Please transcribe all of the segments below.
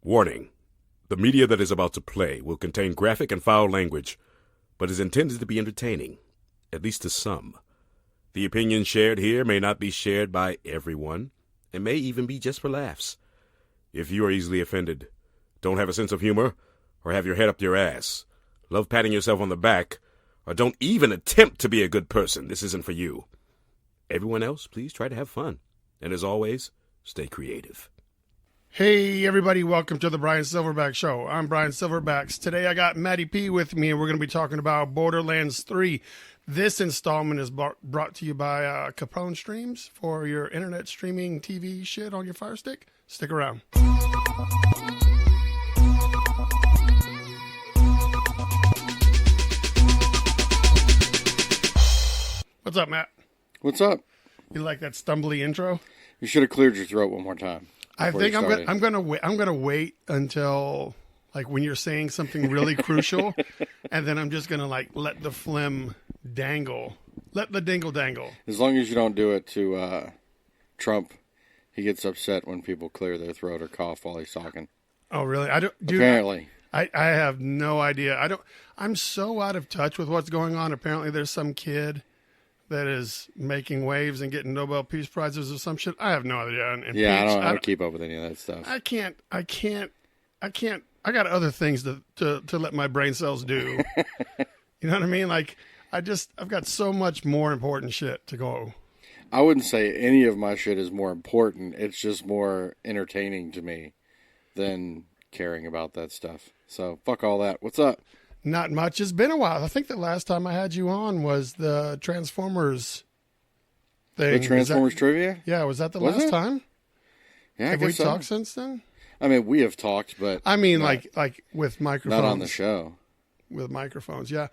Warning. The media that is about to play will contain graphic and foul language, but is intended to be entertaining, at least to some. The opinions shared here may not be shared by everyone, and may even be just for laughs. If you are easily offended, don't have a sense of humor, or have your head up your ass, love patting yourself on the back, or don't even attempt to be a good person, this isn't for you. Everyone else, please try to have fun. And as always, stay creative. Hey everybody, welcome to the Bryan SilverBax Show. I'm Bryan SilverBax. Today I got Matty P with me and we're going to be talking about Borderlands 3. This installment is brought to you by Capone Streams for your internet streaming TV shit on your Fire Stick. Stick around. What's up, Matt? What's up? You like that stumbly intro? You should have cleared your throat one more time. I think I'm gonna wait until like when you're saying something really crucial, and then I'm just gonna like let the phlegm dangle, let the dingle dangle. As long as you don't do it to Trump, he gets upset when people clear their throat or cough while he's talking. Oh really? I don't. Dude, apparently, I have no idea. I'm so out of touch with what's going on. Apparently, there's some kid that is making waves and getting Nobel Peace Prizes or some shit. I have no idea. And yeah, I don't know how to keep up with any of that stuff. I can't. I got other things to let my brain cells do. You know what I mean? Like, I've got so much more important shit to go. I wouldn't say any of my shit is more important. It's just more entertaining to me than caring about that stuff. So, fuck all that. What's up? Not much. It's been a while. I think the last time I had you on was the Transformers thing. The Transformers trivia? Yeah, was that the last time? Yeah, have we talked since then? I mean, we have talked, but I mean, like with microphones. Not on the show. With microphones, yeah.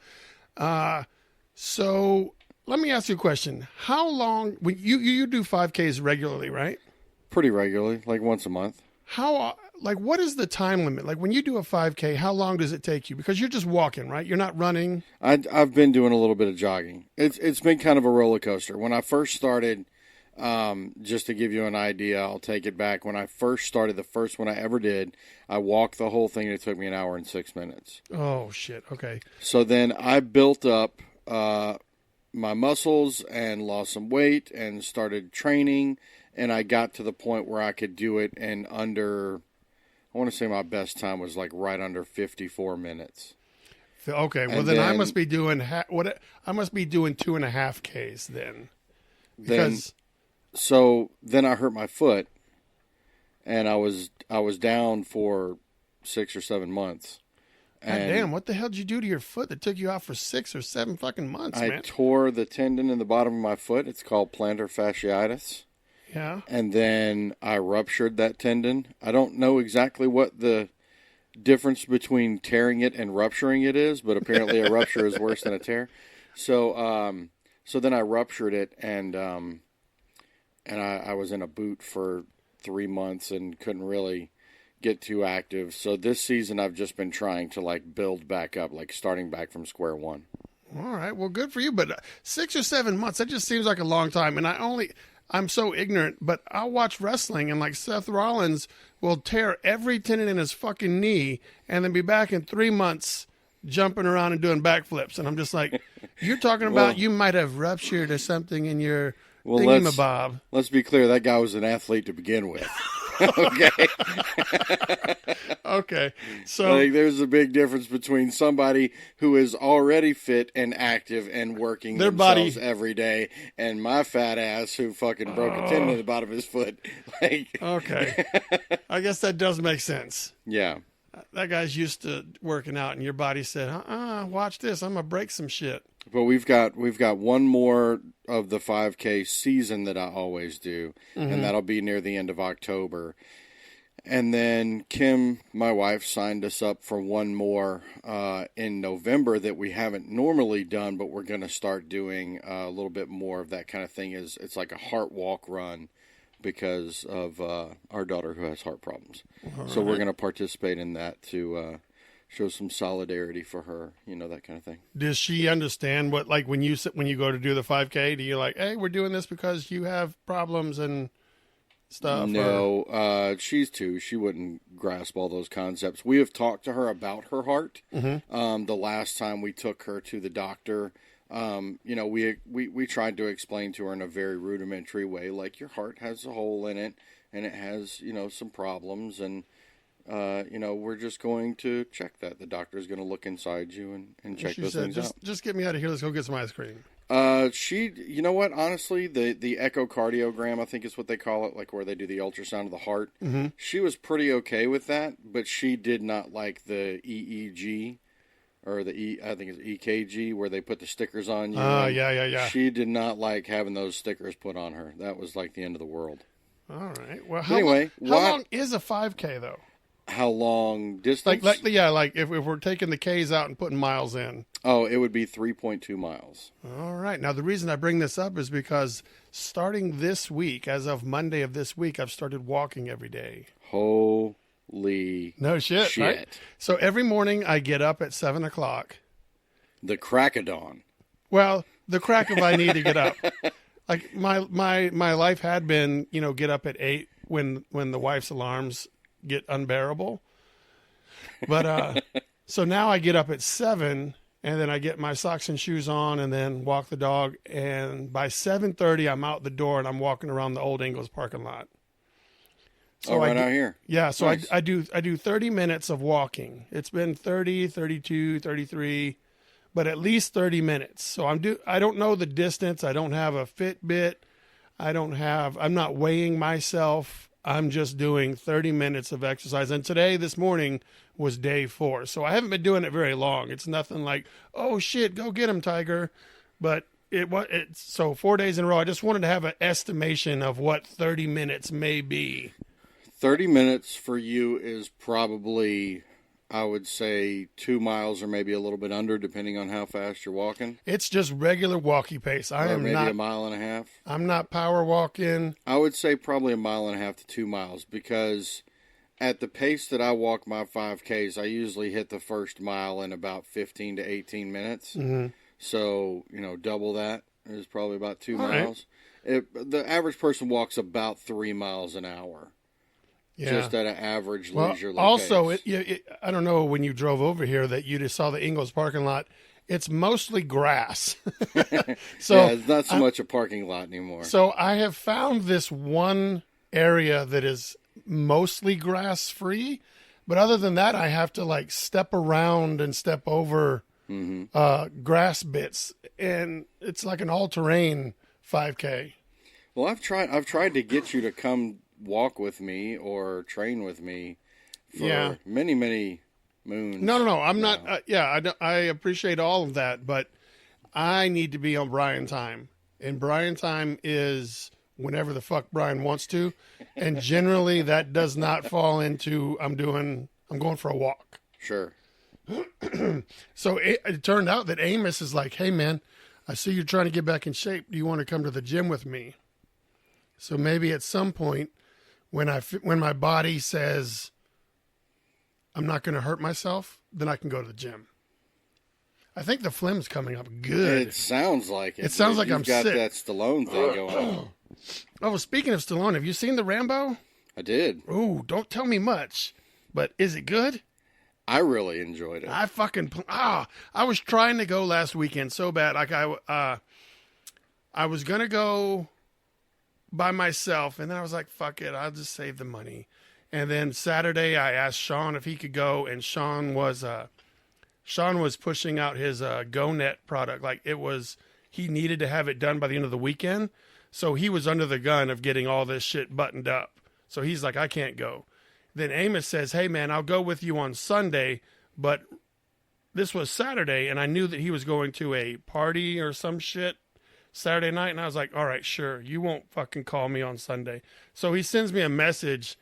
So let me ask you a question. How long? You do 5Ks regularly, right? Pretty regularly, like once a month. What is the time limit? Like when you do a 5K, how long does it take you? Because you're just walking, right? You're not running. I've been doing a little bit of jogging. It's been kind of a roller coaster. When I first started, just to give you an idea, I'll take it back. When I first started, the first one I ever did, I walked the whole thing and it took me an hour and 6 minutes. Oh, shit. Okay. So then I built up my muscles and lost some weight and started training, and I got to the point where I could do it in under... I want to say my best time was like right under 54 minutes. Okay, well then I must be doing I must be doing 2.5 Ks then. So then I hurt my foot, and I was down for 6 or 7 months. God damn! What the hell did you do to your foot that took you out for 6 or 7 fucking months, man? I tore the tendon in the bottom of my foot. It's called plantar fasciitis. Yeah. And then I ruptured that tendon. I don't know exactly what the difference between tearing it and rupturing it is, but apparently a rupture is worse than a tear. So then I ruptured it, and I was in a boot for 3 months and couldn't really get too active. So this season I've just been trying to like build back up, like starting back from square one. All right. Well, good for you. But 6 or 7 months, that just seems like a long time. And I'm so ignorant, but I'll watch wrestling and like Seth Rollins will tear every tendon in his fucking knee and then be back in 3 months jumping around and doing backflips. And I'm just like, you're talking about you might have ruptured or something in your thingamabob. Let's be clear. That guy was an athlete to begin with. Okay. Okay. So like, there's a big difference between somebody who is already fit and active and working their themselves body every day, and my fat ass who fucking broke a tendon at the bottom of his foot. Like, okay. I guess that does make sense. Yeah. That guy's used to working out, and your body said, watch this. I'm gonna break some shit. But we've got one more of the 5K season that I always do, and that'll be near the end of October. And then Kim, my wife, signed us up for one more in November that we haven't normally done, but we're going to start doing a little bit more of that kind of thing. It's like a heart walk run because of our daughter who has heart problems. So we're going to participate in that to show some solidarity for her, that kind of thing. Does she understand what, like, when you go to do the 5K, do you like, hey, we're doing this because you have problems and stuff? No, she's 2. She wouldn't grasp all those concepts. We have talked to her about her heart. The last time we took her to the doctor, we tried to explain to her in a very rudimentary way, like your heart has a hole in it, and it has, some problems, and we're just going to check that. The doctor's going to look inside you and check those things out. Just get me out of here. Let's go get some ice cream. You know what? Honestly, the echocardiogram, I think is what they call it, like where they do the ultrasound of the heart. She was pretty okay with that, but she did not like the EEG or I think it's EKG, where they put the stickers on you. Yeah. She did not like having those stickers put on her. That was like the end of the world. All right. Well, how long is a 5K though? How long distance? Like if we're taking the K's out and putting miles in. Oh, it would be 3.2 miles. All right. Now, the reason I bring this up is because starting this week, as of Monday of this week, I've started walking every day. Holy no shit. Right? So every morning I get up at 7 o'clock. The crack of dawn. Well, the crack of I need to get up. Like my life had been, get up at 8 when the wife's alarms get unbearable. But so now I get up at 7, and then I get my socks and shoes on, and then walk the dog. And by 7:30, I'm out the door and I'm walking around the old Ingles parking lot. So out here. Yeah. So nice. I do 30 minutes of walking. It's been 30, 32, 33, but at least 30 minutes. So I don't know the distance. I don't have a Fitbit. I'm not weighing myself. I'm just doing 30 minutes of exercise. And this morning was day 4. So I haven't been doing it very long. It's nothing like, oh shit, go get him, Tiger. But so 4 days in a row. I just wanted to have an estimation of what 30 minutes may be. 30 minutes for you is probably, I would say, 2 miles or maybe a little bit under, depending on how fast you're walking. It's just regular walkie pace. Maybe a mile and a half. I'm not power walking. I would say probably a mile and a half to 2 miles, because at the pace that I walk my 5Ks, I usually hit the first mile in about 15 to 18 minutes. So, double that is probably about 2 miles. Right. The average person walks about 3 miles an hour. Yeah. Just at an average leisurely also, pace. I don't know when you drove over here that you just saw the Ingles parking lot. It's mostly grass. So yeah, it's not so much a parking lot anymore. So I have found this one area that is mostly grass free, but other than that, I have to step around and step over grass bits, and it's like an all-terrain 5K. Well, I've tried to get you to come walk with me or train with me for many, many moons. No. I'm not. I appreciate all of that, but I need to be on Bryan time, and Bryan time is whenever the fuck Bryan wants to, and generally that does not fall into I'm going for a walk. Sure. So it turned out that Amos is like, hey man, I see you're trying to get back in shape. Do you want to come to the gym with me? So maybe at some point, when my body says I'm not going to hurt myself, then I can go to the gym. I think the phlegm's coming up good. It sounds like it. It sounds like I'm sick. You've got that Stallone thing going on. Oh, speaking of Stallone, have you seen the Rambo? I did. Ooh, don't tell me much. But is it good? I really enjoyed it. I was trying to go last weekend so bad. Like I was going to go by myself, and then I was like, fuck it, I'll just save the money. And then Saturday I asked Sean if he could go, and Sean was pushing out his GoNet product. Like he needed to have it done by the end of the weekend, so he was under the gun of getting all this shit buttoned up. So he's like, I can't go. Then Amos says, hey man, I'll go with you on Sunday, but this was Saturday, and I knew that he was going to a party or some shit Saturday night, and I was like, all right, sure, you won't fucking call me on Sunday. So he sends me a message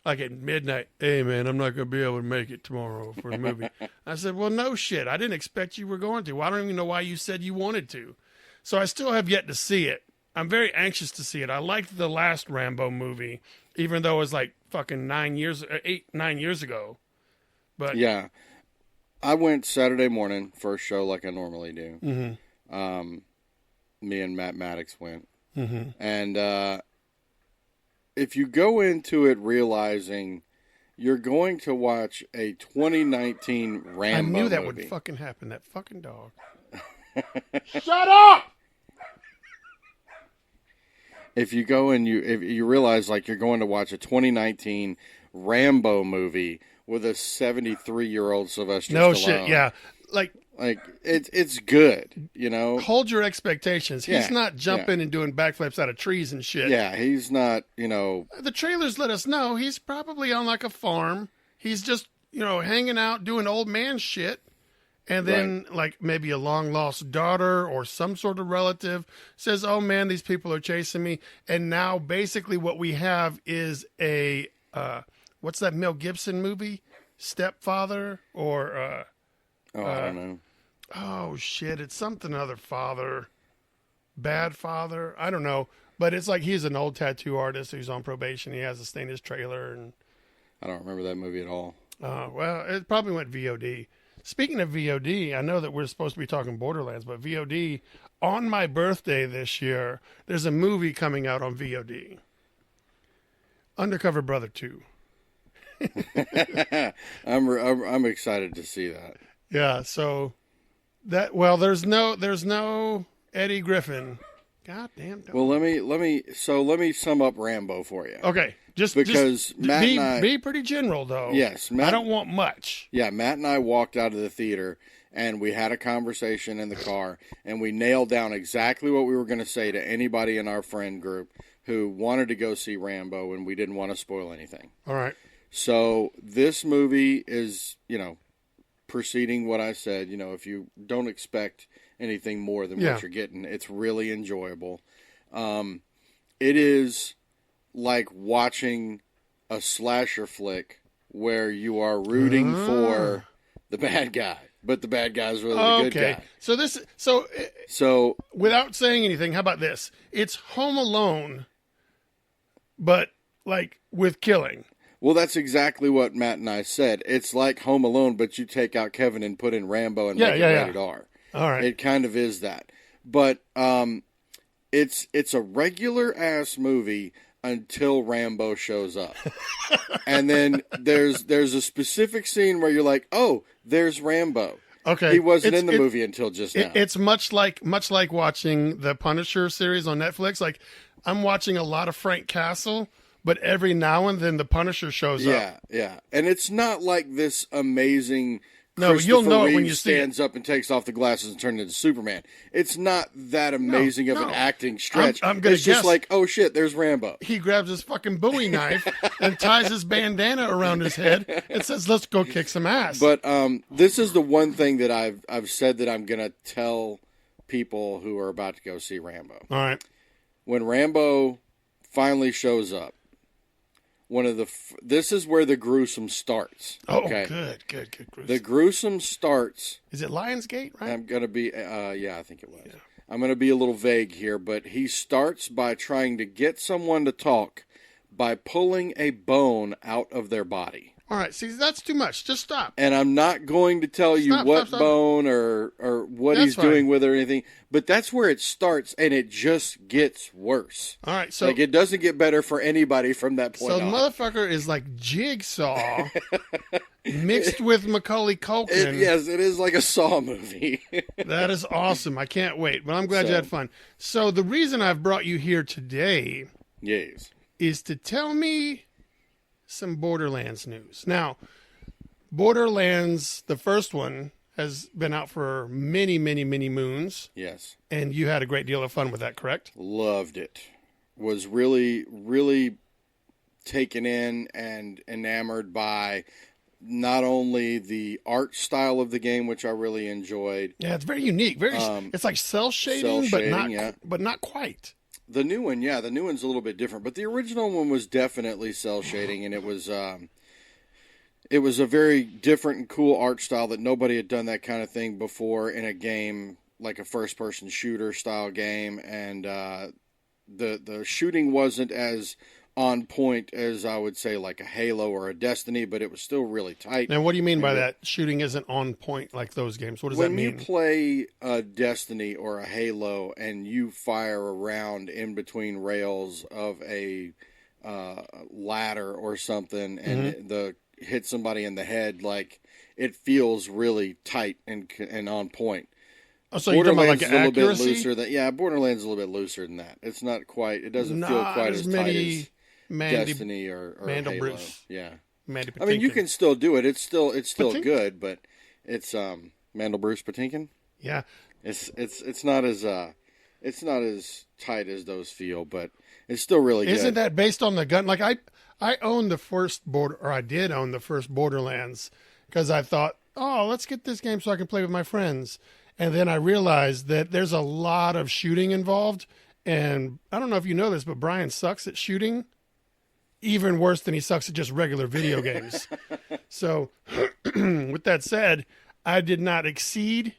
like at midnight, hey man, I'm not going to be able to make it tomorrow for the movie. I said, well, no shit, I didn't expect you were going to. Well, I don't even know why you said you wanted to. So I still have yet to see it. I'm very anxious to see it. I liked the last Rambo movie, even though it was like fucking 9 years ago. But yeah, I went Saturday morning, first show like I normally do. Mm-hmm. Me and Matt Maddox went. Mm-hmm. And if you go into it realizing you're going to watch a 2019 Rambo I knew that movie. would fucking happen. That fucking dog. Shut up! If you go and if you realize like you're going to watch a 2019 Rambo movie with a 73-year-old Sylvester No Stallone. shit, yeah. Like it's good, you know. hold your expectations. He's Yeah, not jumping and doing backflips out of trees and shit. Yeah, he's not, you know. The trailers let us know he's probably on like a farm. He's just, hanging out doing old man shit. And then like maybe a long lost daughter or some sort of relative says, "Oh man, these people are chasing me." And now basically what we have is a what's that Mel Gibson movie? Stepfather or I don't know. oh shit, it's something other father. Bad father. I don't know. But it's like he's an old tattoo artist who's on probation. He has to stay in his trailer and I don't remember that movie at all. well, it probably went VOD. Speaking of VOD, I know that we're supposed to be talking Borderlands, but VOD, on my birthday this year, there's a movie coming out on VOD. Undercover Brother 2. I'm excited to see that. Yeah, so there's no Eddie Griffin. God damn. Well, let me sum up Rambo for you. Okay, Because Matt be, and I be pretty general though. Yes, I don't want much. Yeah, Matt and I walked out of the theater and we had a conversation in the car and we nailed down exactly what we were going to say to anybody in our friend group who wanted to go see Rambo and we didn't want to spoil anything. All right. So this movie is, preceding what I said. If you don't expect anything more than what you're getting, it's really enjoyable. It is like watching a slasher flick where you are rooting for the bad guy, but the bad guy's really the good guy. So without saying anything, how about this? It's Home Alone, but like with killing. Well, that's exactly what Matt and I said. It's like Home Alone, but you take out Kevin and put in Rambo and make it rated R. All right. It kind of is that. But it's a regular ass movie until Rambo shows up. And then there's a specific scene where you're like, "Oh, there's Rambo." Okay. He wasn't in the movie until just now. It's much like watching the Punisher series on Netflix. Like I'm watching a lot of Frank Castle, but every now and then the Punisher shows up. Yeah. And it's not like this amazing No, you'll know it Reeve when you see it. stands up and takes off the glasses and turns into Superman. It's not that amazing of an acting stretch. I'm gonna it's just guess. like, oh shit, there's Rambo. He grabs his fucking Bowie knife and ties his bandana around his head and says, "Let's go kick some ass." But this is the one thing that I've said that I'm gonna tell people who are about to go see Rambo. All right. When Rambo finally shows up, this is where the gruesome starts. Oh, okay? good. The gruesome starts. Is it Lionsgate, right? I'm going to be, I think it was. Yeah. I'm going to be a little vague here, but he starts by trying to get someone to talk by pulling a bone out of their body. All right, see, that's too much. Just stop. And I'm not going to tell you what bone or what he's doing with it or anything, but that's where it starts, and it just gets worse. All right, so like it doesn't get better for anybody from that point on. So the motherfucker is like Jigsaw mixed with Macaulay Culkin. Yes, it is like a Saw movie. That is awesome. I can't wait, but I'm glad you had fun. So the reason I've brought you here today is to tell me some Borderlands news. Now, Borderlands, the first one, has been out for many, many, many moons. Yes. And you had a great deal of fun with that, correct? Loved it. Was really, really taken in and enamored by not only the art style of the game, which I really enjoyed. Yeah, it's very unique. It's like cell shading, but not quite. The new one, the new one's a little bit different, but the original one was definitely cell shading, and it was a very different and cool art style that nobody had done that kind of thing before in a game, like a first-person shooter style game, and the shooting wasn't as on point as I would say like a Halo or a Destiny, but it was still really tight. Now, what do you mean by that? Shooting isn't on point like those games. What does that mean? When you play a Destiny or a Halo and you fire around in between rails of a ladder or something and hit somebody in the head, like it feels really tight and on point. Oh, so you're talking about like Borderlands is a little bit accuracy? looser than Borderlands is a little bit looser than that. It's not quite. It doesn't feel quite as tight as Destiny or Halo. Bruce. Yeah. Mandy I mean, you Patinkin. can still do it. It's still Patinkin? good, but it's Mandel Bruce Patinkin. Yeah. It's not as tight as those feel, but it's still really good. Isn't that based on the gun? Like I owned the first I did own the first Borderlands because I thought, oh, let's get this game so I can play with my friends. And then I realized that there's a lot of shooting involved. And I don't know if you know this, but Bryan sucks at shooting even worse than he sucks at just regular video games. So with that said, I did not exceed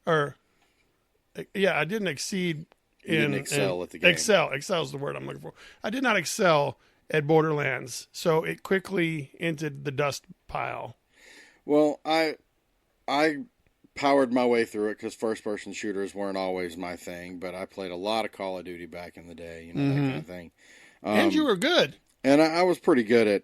I didn't exceed You didn't excel at the game. Excel is the word I'm looking for. I did not excel at Borderlands, so it quickly entered the dust pile. Well, I powered my way through it because first-person shooters weren't always my thing, but I played a lot of Call of Duty back in the day, that kind of thing. And you were good. And I was pretty good at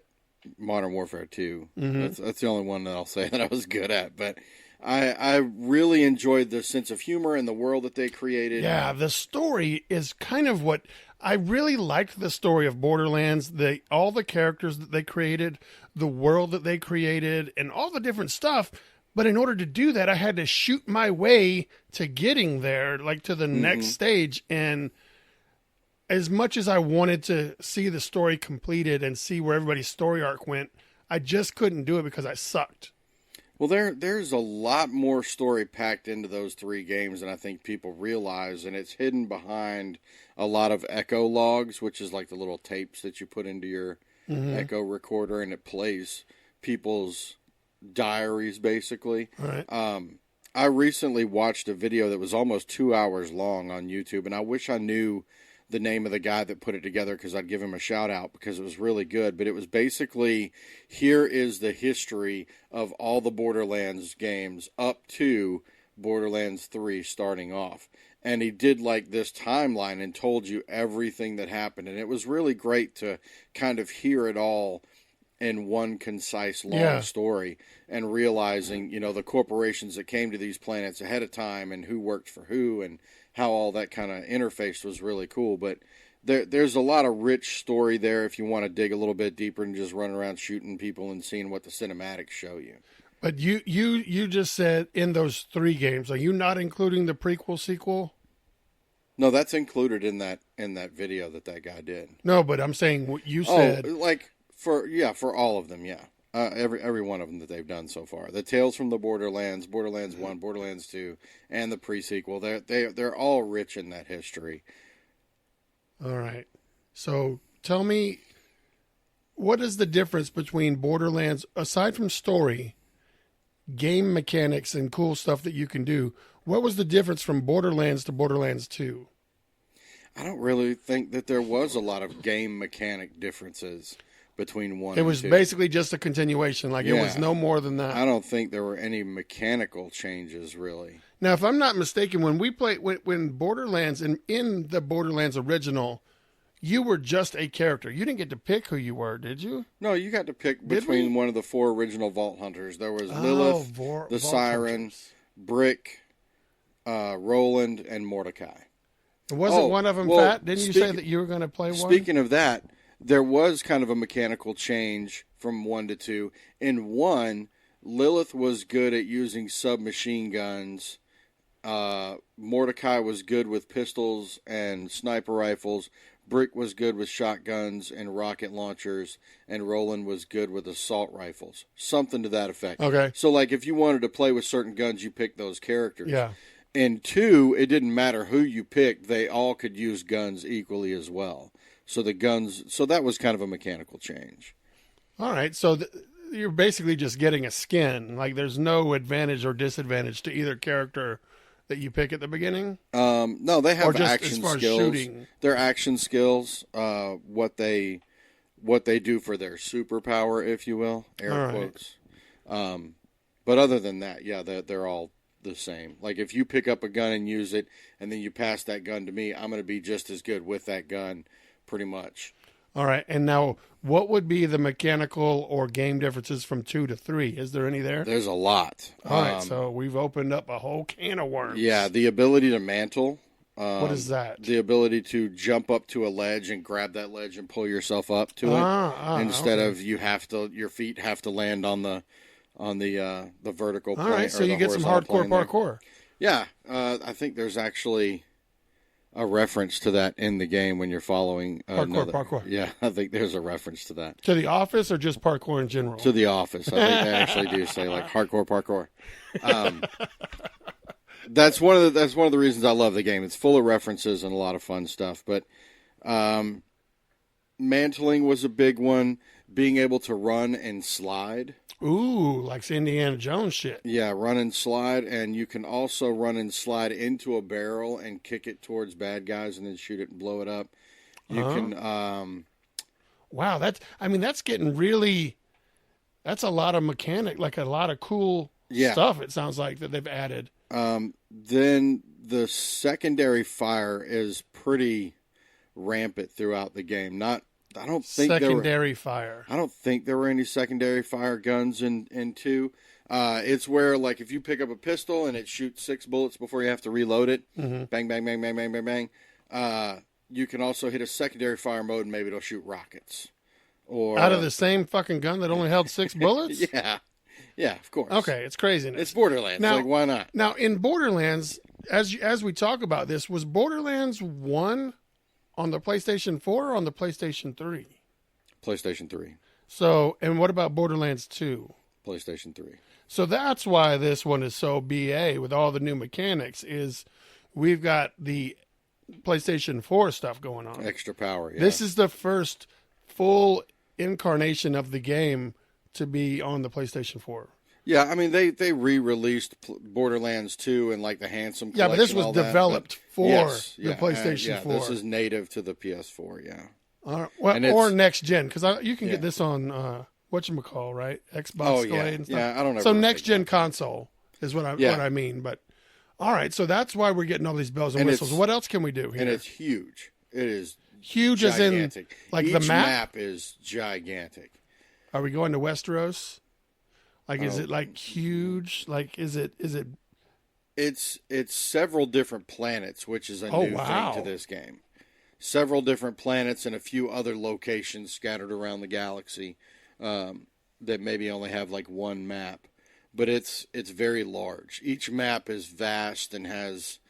Modern Warfare 2. That's the only one that I'll say that I was good at, but I really enjoyed the sense of humor and the world that they created. Yeah, the story is kind of what I really liked. The story of Borderlands, all the characters that they created, the world that they created, and all the different stuff. But in order to do that, I had to shoot my way to getting there, like to the next stage. And as much as I wanted to see the story completed and see where everybody's story arc went, I just couldn't do it because I sucked. Well, there's a lot more story packed into those 3 games than I think people realize, and it's hidden behind a lot of echo logs, which is like the little tapes that you put into your echo recorder, and it plays people's diaries, basically. Right. I recently watched a video that was almost 2 hours long on YouTube, and I wish I knew the name of the guy that put it together because I'd give him a shout out because it was really good. But it was basically, here is the history of all the Borderlands games up to Borderlands 3 starting off. And he did like this timeline and told you everything that happened. And it was really great to kind of hear it all in one concise long story and realizing, the corporations that came to these planets ahead of time and who worked for who and how all that kind of interface was really cool. But there's a lot of rich story there if you want to dig a little bit deeper and just run around shooting people and seeing what the cinematics show you. But you just said in those 3 games, are you not including the prequel sequel? No, that's included in that video that guy did. No, but I'm saying what you said. Oh, like for all of them, yeah. Every one of them that they've done so far. The Tales from the Borderlands, Borderlands 1, Borderlands 2, and the pre-sequel, they're all rich in that history. All right. So tell me, what is the difference between Borderlands, aside from story, game mechanics, and cool stuff that you can do? What was the difference from Borderlands to Borderlands 2? I don't really think that there was a lot of game mechanic differences between 1 and 2. It was basically just a continuation. Like, it was no more than that. I don't think there were any mechanical changes, really. Now, if I'm not mistaken, when we played, when Borderlands, in the Borderlands original, you were just a character. You didn't get to pick who you were, did you? No, you got to pick between one of the 4 original Vault Hunters. There was Lilith, the Siren, Hunters. Brick, Roland, and Mordecai. Wasn't one of them fat? Didn't you say that you were going to play one? Speaking of that, there was kind of a mechanical change from 1 to 2. In 1, Lilith was good at using submachine guns. Mordecai was good with pistols and sniper rifles. Brick was good with shotguns and rocket launchers. And Roland was good with assault rifles. Something to that effect. Okay. So, like, if you wanted to play with certain guns, you picked those characters. Yeah. In 2, it didn't matter who you picked. They all could use guns equally as well. So that was kind of a mechanical change. All right. So you're basically just getting a skin. Like, there's no advantage or disadvantage to either character that you pick at the beginning? No, they have action skills. Shooting. Their action skills, what they do for their superpower, if you will, air quotes. But other than that, yeah, they're all the same. Like, if you pick up a gun and use it, and then you pass that gun to me, I'm going to be just as good with that gun, pretty much. All right. And now, what would be the mechanical or game differences from 2 to 3? Is there any there? There's a lot. All right. So we've opened up a whole can of worms. Yeah, the ability to mantle. What is that? The ability to jump up to a ledge and grab that ledge and pull yourself up to it instead of your feet have to land on the vertical plane. All right, so you get some hardcore parkour. Yeah, I think there's actually a reference to that in the game when you're following parkour. Yeah, I think there's a reference to that. To The Office or just parkour in general? To The Office. I think they actually do say like hardcore parkour. That's one of the reasons I love the game. It's full of references and a lot of fun stuff. But mantling was a big one. Being able to run and slide. Ooh, like Indiana Jones shit. Yeah, run and slide, and you can also run and slide into a barrel and kick it towards bad guys and then shoot it and blow it up. You can. Wow, that's getting really. That's a lot of mechanic, like a lot of cool stuff. It sounds like that they've added. Then the secondary fire is pretty rampant throughout the game. I don't think secondary fire. I don't think there were any secondary fire guns in 2. It's where like if you pick up a pistol and it shoots 6 bullets before you have to reload it, bang, bang, bang, bang, bang, bang, bang. You can also hit a secondary fire mode and maybe it'll shoot rockets. Or out of the same fucking gun that only held 6 bullets? Yeah, of course. Okay, it's craziness. It's Borderlands. Now, like, why not? Now, in Borderlands, as we talk about this, was Borderlands 1 on the PlayStation 4 or on the PlayStation 3? PlayStation 3. So, and what about Borderlands 2? PlayStation 3. So that's why this one is so BA with all the new mechanics is we've got the PlayStation 4 stuff going on. Extra power, yeah. This is the first full incarnation of the game to be on the PlayStation 4. Yeah, I mean, they re-released Borderlands 2 and like the Handsome collection. Yeah, but this was developed for the PlayStation 4. This is native to the PS4, yeah. Well, or next gen, because you can get this on whatchamacall, right? Xbox Delayed and stuff. Yeah, I don't know. So next gen console is what I mean. But all right, so that's why we're getting all these bells and whistles. What else can we do here? And it's huge. It is huge, gigantic. As in like Each the map is gigantic. Are we going to Westeros? Like, is it like huge? Like, is it? It's several different planets, which is a new thing to this game. Several different planets and a few other locations scattered around the galaxy that maybe only have like one map, but it's very large. Each map is vast and has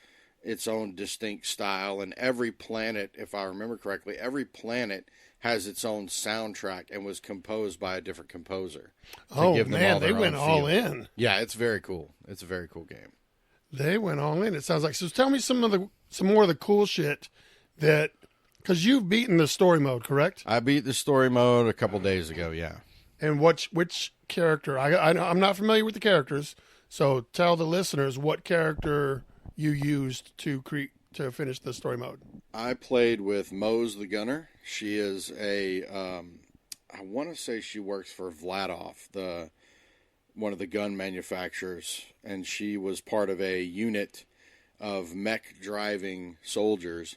its own distinct style, and every planet, if I remember correctly, every planet has its own soundtrack and was composed by a different composer. Oh man, they went all in. Yeah, it's very cool. It's a very cool game. They went all in. It sounds like. So tell me some more of the cool shit that, because you've beaten the story mode, correct? I beat the story mode a couple days ago. Yeah. And which character? I'm not familiar with the characters, so tell the listeners what character you used to finish the story mode. I played with Mose the Gunner. She is I want to say she works for Vladov, one of the gun manufacturers, and she was part of a unit of mech-driving soldiers,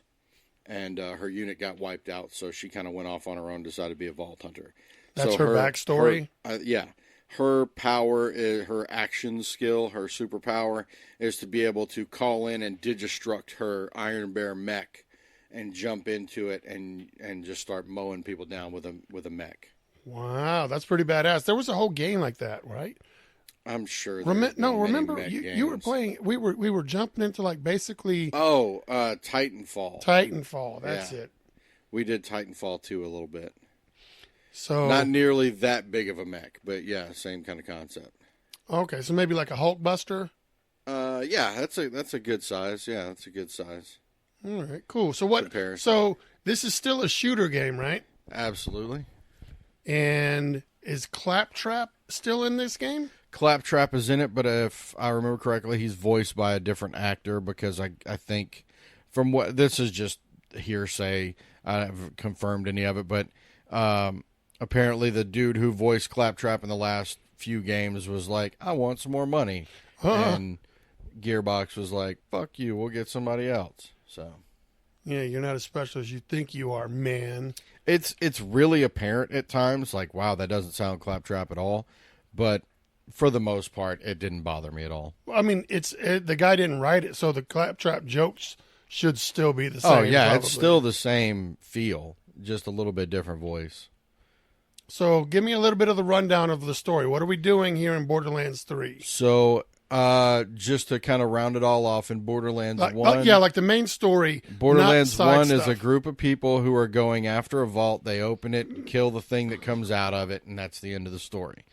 and her unit got wiped out, so she kind of went off on her own, decided to be a vault hunter. That's her backstory? Yeah. Her power, her action skill, her superpower is to be able to call in and digistruct her Iron Bear mech and jump into it and just start mowing people down with a mech. Wow, that's pretty badass. There was a whole game like that, right? I'm sure. Remember you were playing. We were jumping into like basically. Oh, Titanfall. Titanfall. That's it. We did Titanfall 2 a little bit. So not nearly that big of a mech, but yeah, same kind of concept. Okay, so maybe like a Hulk Buster. Yeah, that's a good size. Yeah, that's a good size. All right, cool. So what? Comparison. So this is still a shooter game, right? Absolutely. And is Claptrap still in this game? Claptrap is in it, but if I remember correctly, he's voiced by a different actor because I think from what this is just hearsay. I haven't confirmed any of it, but apparently the dude who voiced Claptrap in the last few games was like, I want some more money. And Gearbox was like, fuck you, we'll get somebody else. So Yeah, you're not as special as you think you are, man. It's really apparent at times, like, wow, that doesn't sound Claptrap at all. But for the most part, it didn't bother me at all. I mean, the guy didn't write it, so the Claptrap jokes should still be the same. Oh, yeah, probably. it's still the same feel, just a little bit different voice. So give me a little bit of the rundown of the story. What are we doing here in Borderlands 3? So, just to kind of round it all off, in Borderlands 1... like the main story. Borderlands not 1 side is a stuff. group of people who are going after a vault. They open it and kill the thing that comes out of it, and that's the end of the story.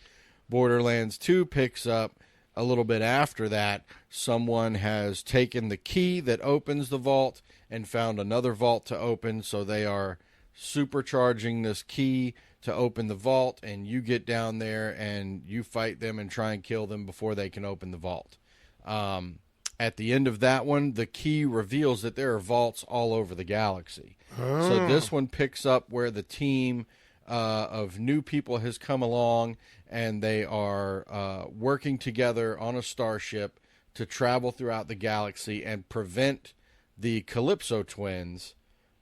Borderlands 2 picks up a little bit after that. Someone has taken the key that opens the vault and found another vault to open, so they are supercharging this key to open the vault, and you get down there and you fight them and try and kill them before they can open the vault. At the end of that one, the key reveals that there are vaults all over the galaxy. So this one picks up where the team of new people has come along, and they are working together on a starship to travel throughout the galaxy and prevent the Calypso twins,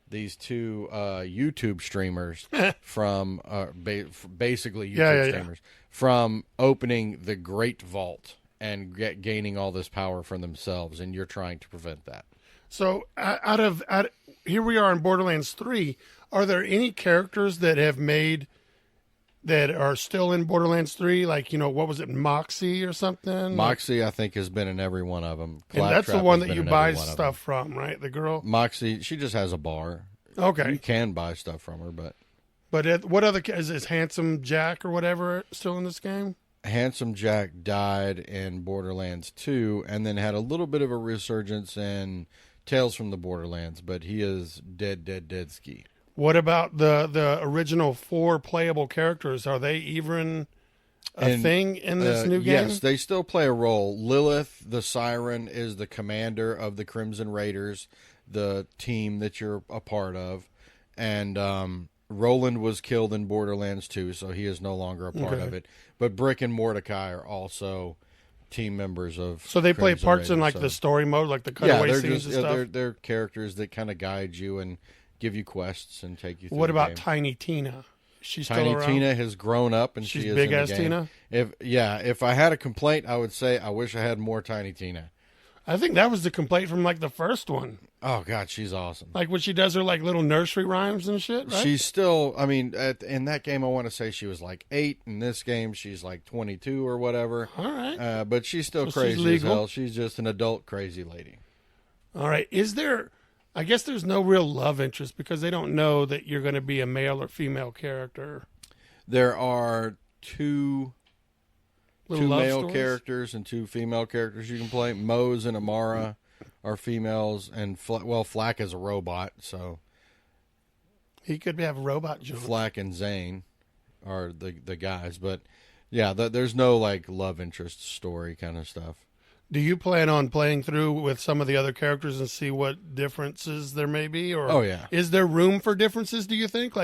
these two YouTube streamers from basically YouTube streamers, from opening the Great Vault and gaining all this power for themselves, and you're trying to prevent that. So here we are in Borderlands 3. Are there any characters that have made that are still in Borderlands 3? Like, what was it, Moxie or something? Moxie, I think, has been in every one of them. And that's the one that you buy stuff from, right? The girl? Moxie, she just has a bar. Okay. You can buy stuff from her, but... But what other... Is Handsome Jack or whatever still in this game? Handsome Jack died in Borderlands 2 and then had a little bit of a resurgence in Tales from the Borderlands, but he is dead ski. What about the original 4 playable characters? Are they even a thing in this new game? Yes, they still play a role. Lilith, the Siren, is the commander of the Crimson Raiders, the team that you're a part of. And Roland was killed in Borderlands 2, so he is no longer a part of it. But Brick and Mordecai are also team members of So they play Crimson parts in Raiders, the story mode, like the cutaway scenes and stuff? They're characters that kind of guide you and give you quests and take you through What the about game. Tiny Tina? She's still Tiny around? Tina has grown up and She's she is big in the ass game. Tina? If I had a complaint, I would say I wish I had more Tiny Tina. I think that was the complaint from the first one. Oh God, she's awesome. Like when she does her little nursery rhymes and shit, right? She's still, in that game I want to say she was 8. In this game she's 22 or whatever. All right. But she's still So crazy she's as legal? hell. She's just an adult crazy lady. All right. I guess there's no real love interest because they don't know that you're going to be a male or female character. There are two Little love male stories? characters and 2 female characters you can play. Mose and Amara are females, and Flack is a robot, so He could have a robot joke. Flack and Zane are the guys. But yeah, there's no love interest story kind of stuff. Do you plan on playing through with some of the other characters and see what differences there may be? Or Oh, yeah. Is there room for differences, do you think?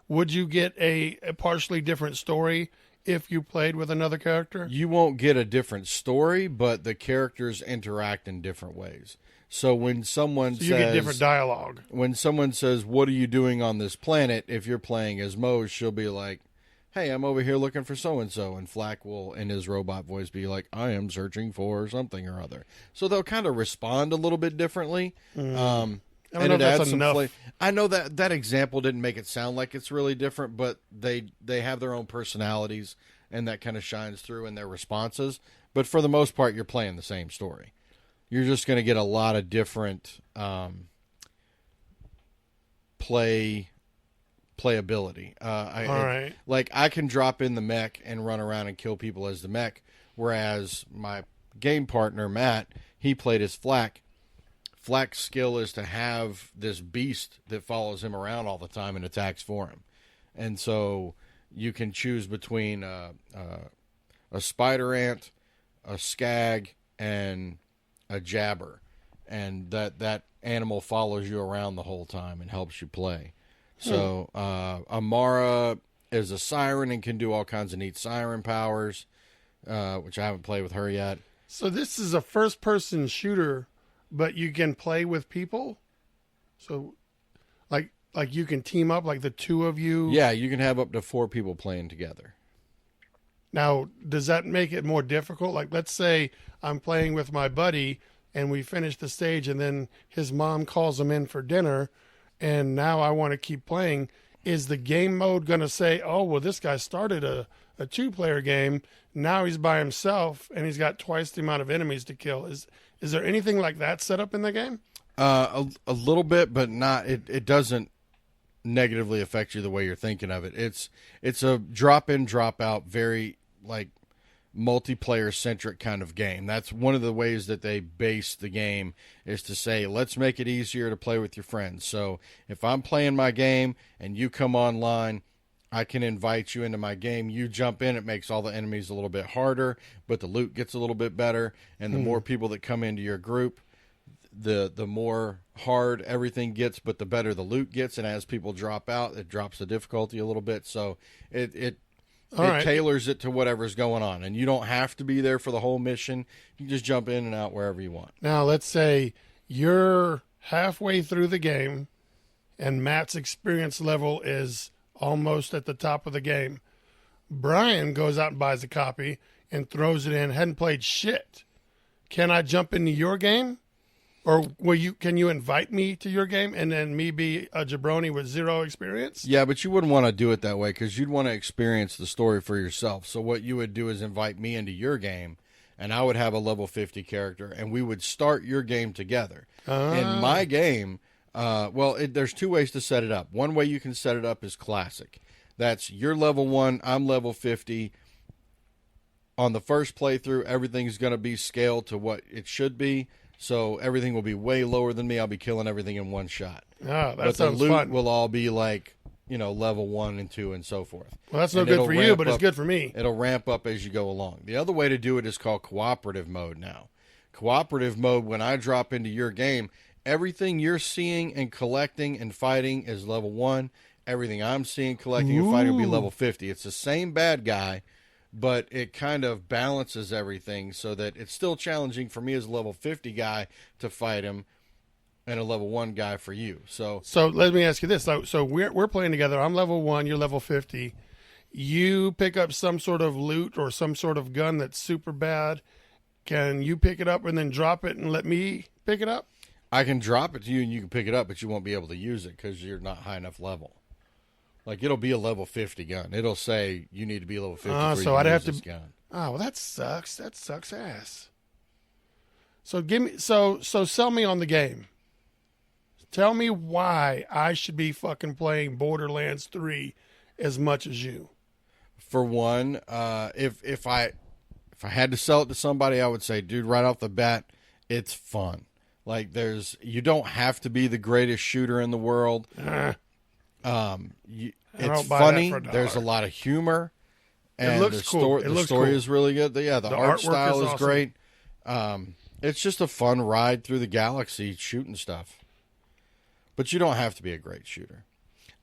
Would you get a partially different story if you played with another character? You won't get a different story, but the characters interact in different ways. So when someone So you get different dialogue. When someone says, "What are you doing on this planet?" If you're playing as Mose, she'll be like, "Hey, I'm over here looking for so-and-so." And Flack will, in his robot voice, be like, "I am searching for something or other." So they'll kind of respond a little bit differently. I don't know if that's enough. I know that example didn't make it sound like it's really different, but they have their own personalities, and that kind of shines through in their responses. But for the most part, you're playing the same story. You're just going to get a lot of different playability. All right. I can drop in the mech and run around and kill people as the mech, whereas my game partner, Matt, he played as Flack. Flack's skill is to have this beast that follows him around all the time and attacks for him. And so you can choose between a spider ant, a skag, and a jabber. And that animal follows you around the whole time and helps you play. So Amara is a siren and can do all kinds of neat siren powers, which I haven't played with her yet. So this is a first-person shooter, but you can play with people? So like you can team up, like the two of you? Yeah, you can have up to 4 people playing together. Now, does that make it more difficult? Like, let's say I'm playing with my buddy and we finish the stage and then his mom calls him in for dinner and now I want to keep playing. Is the game mode going to say, oh, well, this guy started a 2-player game. Now he's by himself and he's got twice the amount of enemies to kill. Is there anything like that set up in the game? A little bit, but not. It doesn't negatively affect you the way you're thinking of it. It's a drop in, drop out, very like multiplayer centric kind of game. That's one of the ways that they base the game, is to say, let's make it easier to play with your friends. So if I'm playing my game and you come online, I can invite you into my game. You jump in, it makes all the enemies a little bit harder, but the loot gets a little bit better. And the more people that come into your group, the more hard everything gets, but the better the loot gets. And as people drop out, it drops the difficulty a little bit. So it tailors it to whatever's going on. And you don't have to be there for the whole mission. You can just jump in and out wherever you want. Now, let's say you're halfway through the game and Matt's experience level is almost at the top of the game. Bryan goes out and buys a copy and throws it in, hadn't played shit. Can I jump into your game? Or can you invite me to your game and then me be a jabroni with 0 experience? Yeah, but you wouldn't want to do it that way because you'd want to experience the story for yourself. So what you would do is invite me into your game, and I would have a level 50 character, and we would start your game together. In my game, there's 2 ways to set it up. One way you can set it up is classic. That's you're level 1, I'm level 50. On the first playthrough, everything's going to be scaled to what it should be. So everything will be way lower than me. I'll be killing everything in one shot. Oh, but the loot will all be like, level 1 and 2 and so forth. Well, that's no good for you, but it's good for me. It'll ramp up as you go along. The other way to do it is called cooperative mode now. Cooperative mode, when I drop into your game, everything you're seeing and collecting and fighting is level 1. Everything I'm seeing, collecting, and fighting will be level 50. It's the same bad guy, but it kind of balances everything so that it's still challenging for me as a level 50 guy to fight him and a level 1 guy for you. So let me ask you this. So we're playing together. I'm level 1, you're level 50. You pick up some sort of loot or some sort of gun that's super bad. Can you pick it up and then drop it and let me pick it up? I can drop it to you and you can pick it up, but you won't be able to use it because you're not high enough level. Like, it'll be a level 50 gun. It'll say you need to be level 50 so I'd have to gun. Oh, well, that sucks. That sucks ass. So sell me on the game. Tell me why I should be fucking playing Borderlands 3 as much as you. For one, if I had to sell it to somebody, I would say, dude, right off the bat, it's fun. Like, you don't have to be the greatest shooter in the world. It's funny. There's a lot of humor, and it looks cool. The story is really good. The art style is awesome. Great. It's just a fun ride through the galaxy shooting stuff. But you don't have to be a great shooter.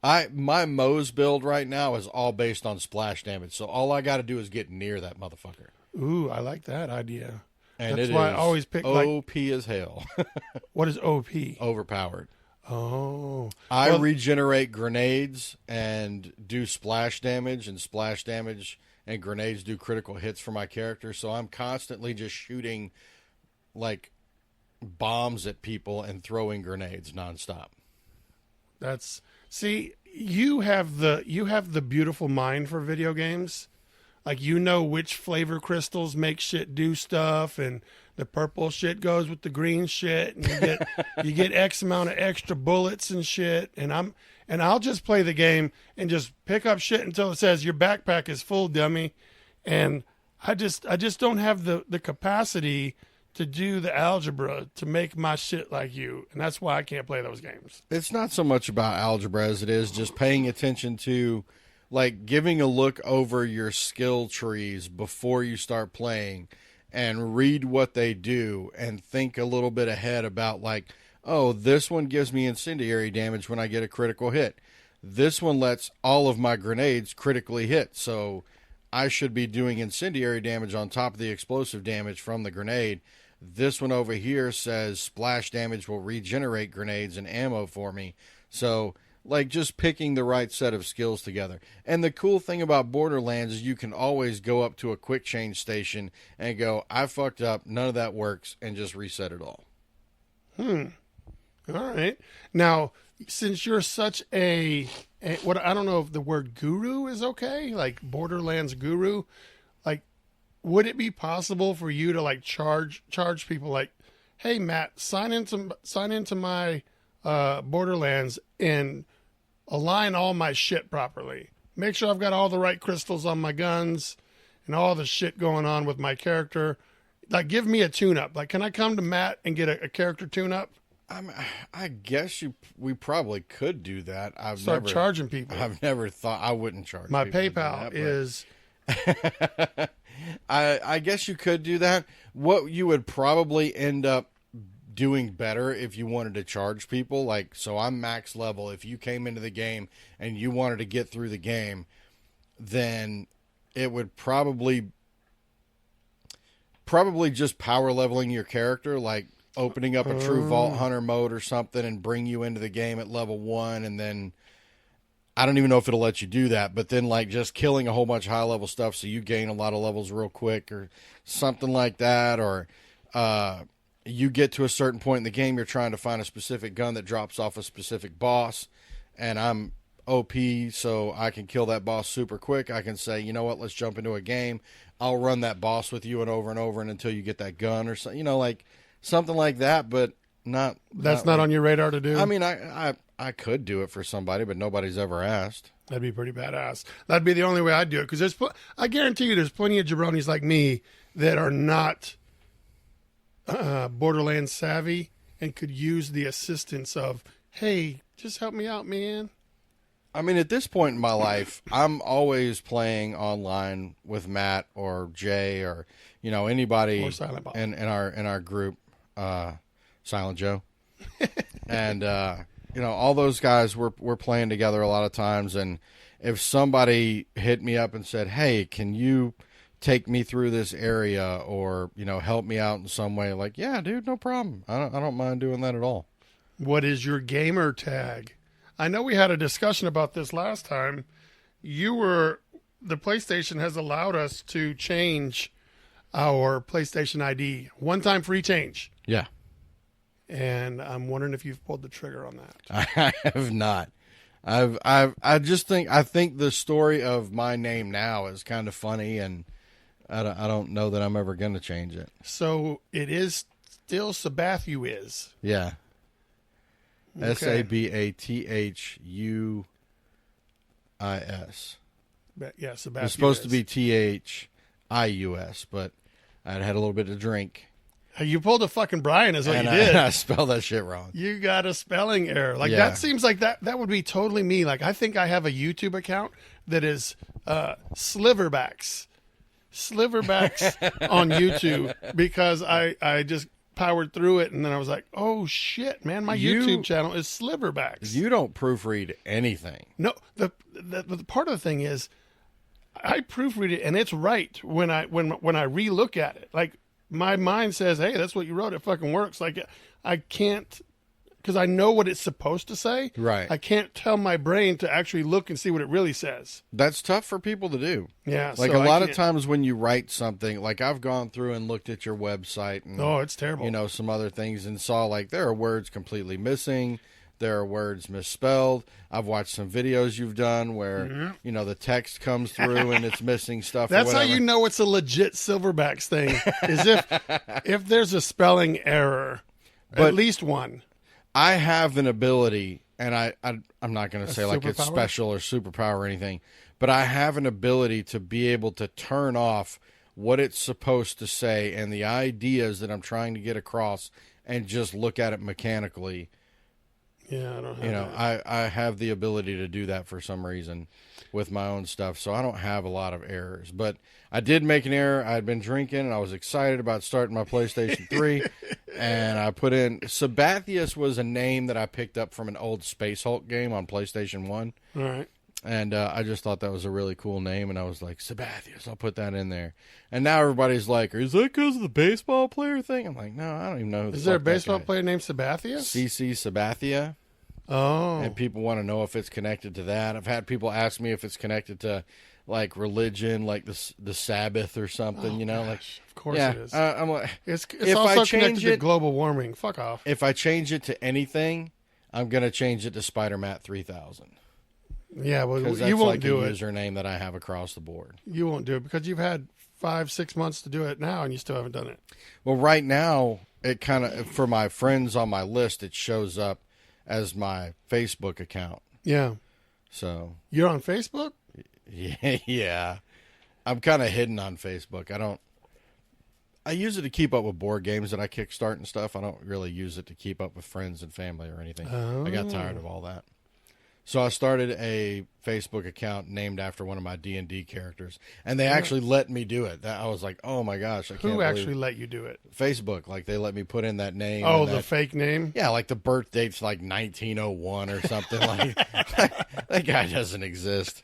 My Moe's build right now is all based on splash damage, so all I got to do is get near that motherfucker. Ooh, I like that idea. And that's why I always pick OP as hell. What is OP? Overpowered. Oh. I regenerate grenades and do splash damage, and grenades do critical hits for my character, so I'm constantly just shooting like bombs at people and throwing grenades nonstop. You have the beautiful mind for video games. Like, which flavor crystals make shit do stuff, and the purple shit goes with the green shit, and you get X amount of extra bullets and shit. And I'll just play the game and just pick up shit until it says your backpack is full, dummy. And I just don't have the capacity to do the algebra to make my shit like you, and that's why I can't play those games. It's not so much about algebra as it is just paying attention to, like, giving a look over your skill trees before you start playing and read what they do and think a little bit ahead about, like, oh, this one gives me incendiary damage when I get a critical hit. This one lets all of my grenades critically hit, so I should be doing incendiary damage on top of the explosive damage from the grenade. This one over here says splash damage will regenerate grenades and ammo for me. So like just picking the right set of skills together. And the cool thing about Borderlands is you can always go up to a quick change station and go, I fucked up, none of that works, and just reset it all. All right. Now, since you're such what I don't know if the word guru is okay, like Borderlands guru, like would it be possible for you to like charge people like, hey Matt, sign into my Borderlands and align all my shit properly. Make sure I've got all the right crystals on my guns and all the shit going on with my character. Like, give me a tune-up. Like, can I come to Matt and get a character tune-up? I guess we probably could do that. Start charging people. I've never thought I wouldn't charge. My people PayPal is. I guess you could do that. What you would probably end up doing better if you wanted to charge people, like, so I'm max level. If you came into the game and you wanted to get through the game, then it would probably just power leveling your character, like opening up a true Vault Hunter mode or something and bring you into the game at level 1, and then I don't even know if it'll let you do that, but then like just killing a whole bunch of high level stuff so you gain a lot of levels real quick or something like that. Or you get to a certain point in the game, you're trying to find a specific gun that drops off a specific boss, and I'm OP, so I can kill that boss super quick. I can say, you know what, let's jump into a game. I'll run that boss with you and over and until you get that gun or something, like something like that, but not. That's not on your radar to do? I mean, I could do it for somebody, but nobody's ever asked. That'd be pretty badass. That'd be the only way I'd do it, because I guarantee you there's plenty of jabronis like me that are not Borderlands savvy and could use the assistance of, hey, just help me out, man. I mean, at this point in my life, I'm always playing online with Matt or Jay or anybody or Silent Bob. in our group, Silent Joe, and all those guys we're playing together a lot of times. And if somebody hit me up and said, "Hey, can you take me through this area or help me out in some way?" Like, yeah, dude, no problem. I don't mind doing that at all. What is your gamer tag? I know we had a discussion about this last time. The PlayStation has allowed us to change our PlayStation ID. One-time free change. Yeah. And I'm wondering if you've pulled the trigger on that. I have not. I think the story of my name now is kind of funny, and I don't know that I'm ever going to change it. So it is still Sabathu is. Yeah. Okay. Sabathus. Yeah, Sabathu. It's supposed to be Thius, but I'd had a little bit to drink. You pulled a fucking Bryan is what and you did. I spelled that shit wrong. You got a spelling error. Like, Yeah. that seems like that would be totally me. Like, I think I have a YouTube account that is SilverBax. SilverBax on YouTube, because I just powered through it, and then I was like, oh shit, man, my YouTube channel is SilverBax. You don't proofread anything. No, the part of the thing is, I proofread it and it's right when I relook at it. Like, my mind says, hey, that's what you wrote. It fucking works. Like, I can't, because I know what it's supposed to say. Right. I can't tell my brain to actually look and see what it really says. That's tough for people to do. Yeah. Like, so a lot of times when you write something, like I've gone through and looked at your website and, oh, it's terrible. some other things, and saw like there are words completely missing. There are words misspelled. I've watched some videos you've done where, the text comes through and it's missing stuff. That's or how whatever. you know it's a legit SilverBax thing, is if there's a spelling error, at least one. I have an ability, and I'm not going to say like it's superpower? special or superpower or anything, but I have an ability to be able to turn off what it's supposed to say and the ideas that I'm trying to get across and just look at it mechanically. Yeah, I don't have that. I have the ability to do that for some reason with my own stuff, so I don't have a lot of errors. But I did make an error. I had been drinking, and I was excited about starting my PlayStation 3, and I put in... Sabathius was a name that I picked up from an old Space Hulk game on PlayStation 1. All right. And I just thought that was a really cool name, and I was like, Sabathius, I'll put that in there. And now everybody's like, is that because of the baseball player thing? I'm like, no, I don't even know who the Is there a fuck that baseball guy is. player named Sabathius? CC Sabathia. Oh. And people want to know if it's connected to that. I've had people ask me if it's connected to like religion, like the Sabbath or something, Gosh, of course yeah, it is. I'm like, It's if also I change connected to it, global warming. Fuck off. if I change it to anything, I'm going to change it to Spider-Man 3000. Yeah, well, Because that's you won't like do a it. username that I have across the board. You won't do it because you've had 5-6 months to do it now, and you still haven't done it. Well, right now, it kind of, for my friends on my list, it shows up as my Facebook account. Yeah. So, You're on Facebook? yeah. I'm kind of hidden on Facebook. I use it to keep up with board games that I kickstart and stuff. I don't really use it to keep up with friends and family or anything. I got tired of all that. So I started a Facebook account named after one of my D&D characters, and they actually let me do it. I was like, oh my gosh, I can't Who believe actually let you do it? Facebook. Like they let me put in that name. Oh, and the that, fake name? yeah, like the birth date's like 1901 or something. Like that guy doesn't exist.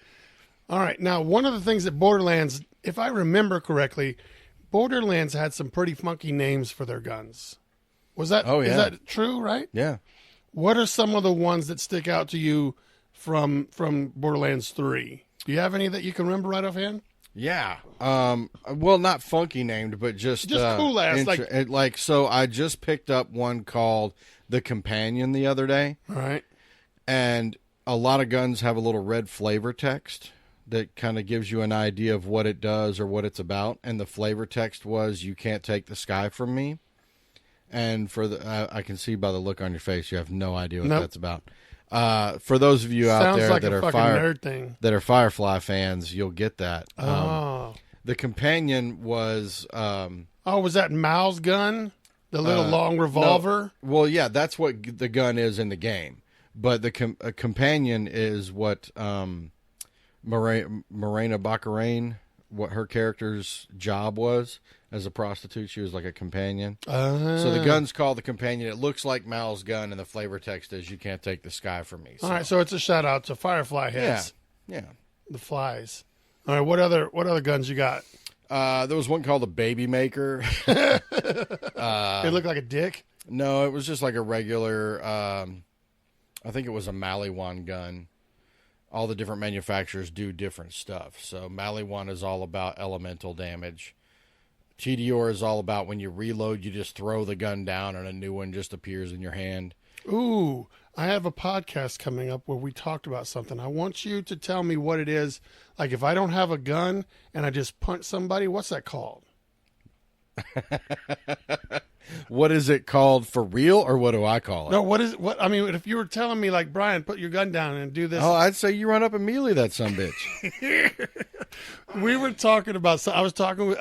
All right. Now, one of the things that Borderlands, if I remember correctly, Borderlands had some pretty funky names for their guns. Was that? Oh, yeah. Is that true? Right. Yeah. What are some of the ones that stick out to you from Borderlands 3? Do you have any that you can remember right offhand? Yeah. Well, not funky named, but just cool ass. So I just picked up one called the Companion the other day, All right. and a lot of guns have a little red flavor text that kind of gives you an idea of what it does or what it's about. And the flavor text was, "You can't take the sky from me." And for the, I can see by the look on your face, you have no idea what that's about. For those of you out Sounds there like that a are fucking nerd thing. that are Firefly fans, you'll get that. Oh. The Companion was, Was that Mao's gun? The little long revolver? no, well, yeah, that's what the gun is in the game. But the Companion is what Morena Baccarin, what her character's job was as a prostitute. She was like a companion. So the gun's called the Companion. It looks like Mal's gun, and the flavor text is, "You can't take the sky from me." So. All right, so it's a shout out to Firefly heads. Yeah. The flies. All right, what other guns you got? There was one called the Baby Maker. It looked like a dick. No, it was just like a regular, I think it was a Maliwan gun. All the different manufacturers do different stuff. So Maliwan is all about elemental damage. TDR is all about when you reload, you just throw the gun down and a new one just appears in your hand. Ooh, I have a podcast coming up where we talked about something. I want you to tell me what it is. Like if I don't have a gun and I just punch somebody, what's that called? What is it called for real, or what do I call it? No, what? I mean, if you were telling me like, Brian, put your gun down and do this. Oh, I'd say you run up and melee that sumbitch. We were talking about. I was talking with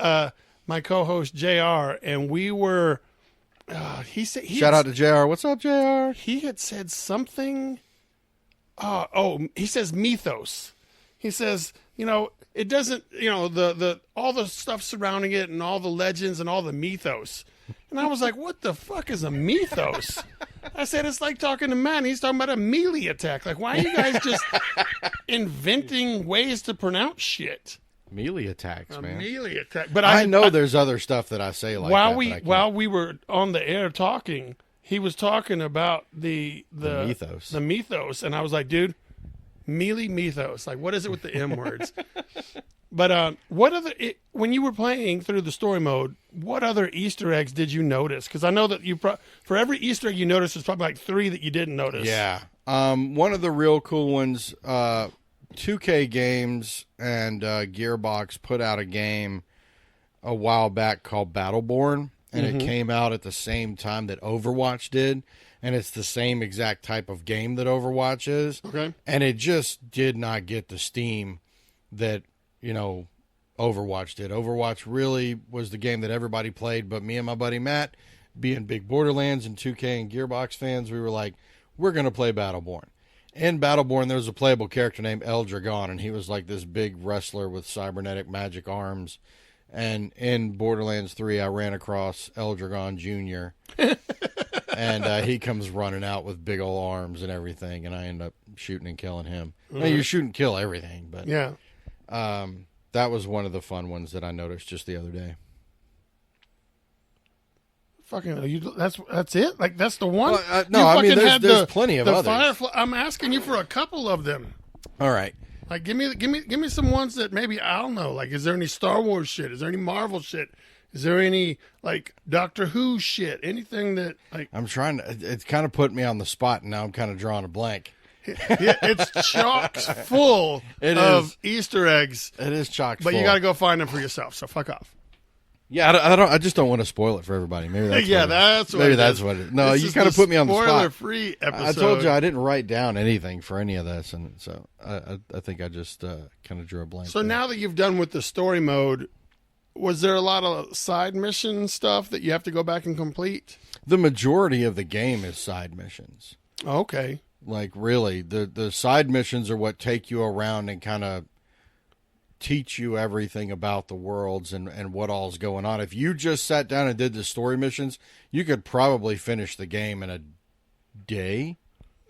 my co-host JR, and we were. He said. Shout out to JR. What's up, JR? He had said something. He says mythos. He says, it doesn't, the all the stuff surrounding it and all the legends and all the mythos. And I was like, what the fuck is a mythos? I said, it's like talking to Matt. He's talking about a melee attack. Like, why are you guys just inventing ways to pronounce shit? Melee attacks, man. Melee attack. But I know there's other stuff that I say like while that. While we were on the air talking, he was talking about the mythos. The mythos, and I was like, dude, melee mythos. Like, what is it with the M words? But when you were playing through the story mode, what other Easter eggs did you notice? Because I know that for every Easter egg you noticed, there's probably like 3 that you didn't notice. Yeah. One of the real cool ones, 2K Games and Gearbox put out a game a while back called Battleborn, and it came out at the same time that Overwatch did, and it's the same exact type of game that Overwatch is. Okay. And it just did not get the steam that, Overwatch did. Overwatch really was the game that everybody played, but me and my buddy Matt, being big Borderlands and 2K and Gearbox fans, we were like, we're going to play Battleborn. In Battleborn, there was a playable character named El Dragon, and he was like this big wrestler with cybernetic magic arms. And in Borderlands 3, I ran across El Dragon Jr., and he comes running out with big old arms and everything, and I end up shooting and killing him. Now, you shoot and kill everything, but yeah. That was one of the fun ones that I noticed just the other day. That's it. Like that's the one. Well, no, You I mean fucking had there's plenty of the others. Firefly. I'm asking you for a couple of them. All right. Like, give me some ones that maybe I'll know. Like, is there any Star Wars shit? Is there any Marvel shit? Is there any like Doctor Who shit? Anything that like I'm trying to. It's kind of put me on the spot, and now I'm kind of drawing a blank. yeah, it's chock full of Easter eggs. It is chock full. But you got to go find them for yourself. So fuck off. Yeah, I just don't want to spoil it for everybody. Maybe that's what it is. No, This you is kind of put me on the spot. Spoiler-free episode. I told you I didn't write down anything for any of this, and so I think I just kind of drew a blank. So there. now that you've done with the story mode, was there a lot of side mission stuff that you have to go back and complete? The majority of the game is side missions. Okay. Like really, the side missions are what take you around and kind of teach you everything about the worlds and what all's going on. If you just sat down and did the story missions, you could probably finish the game in a day.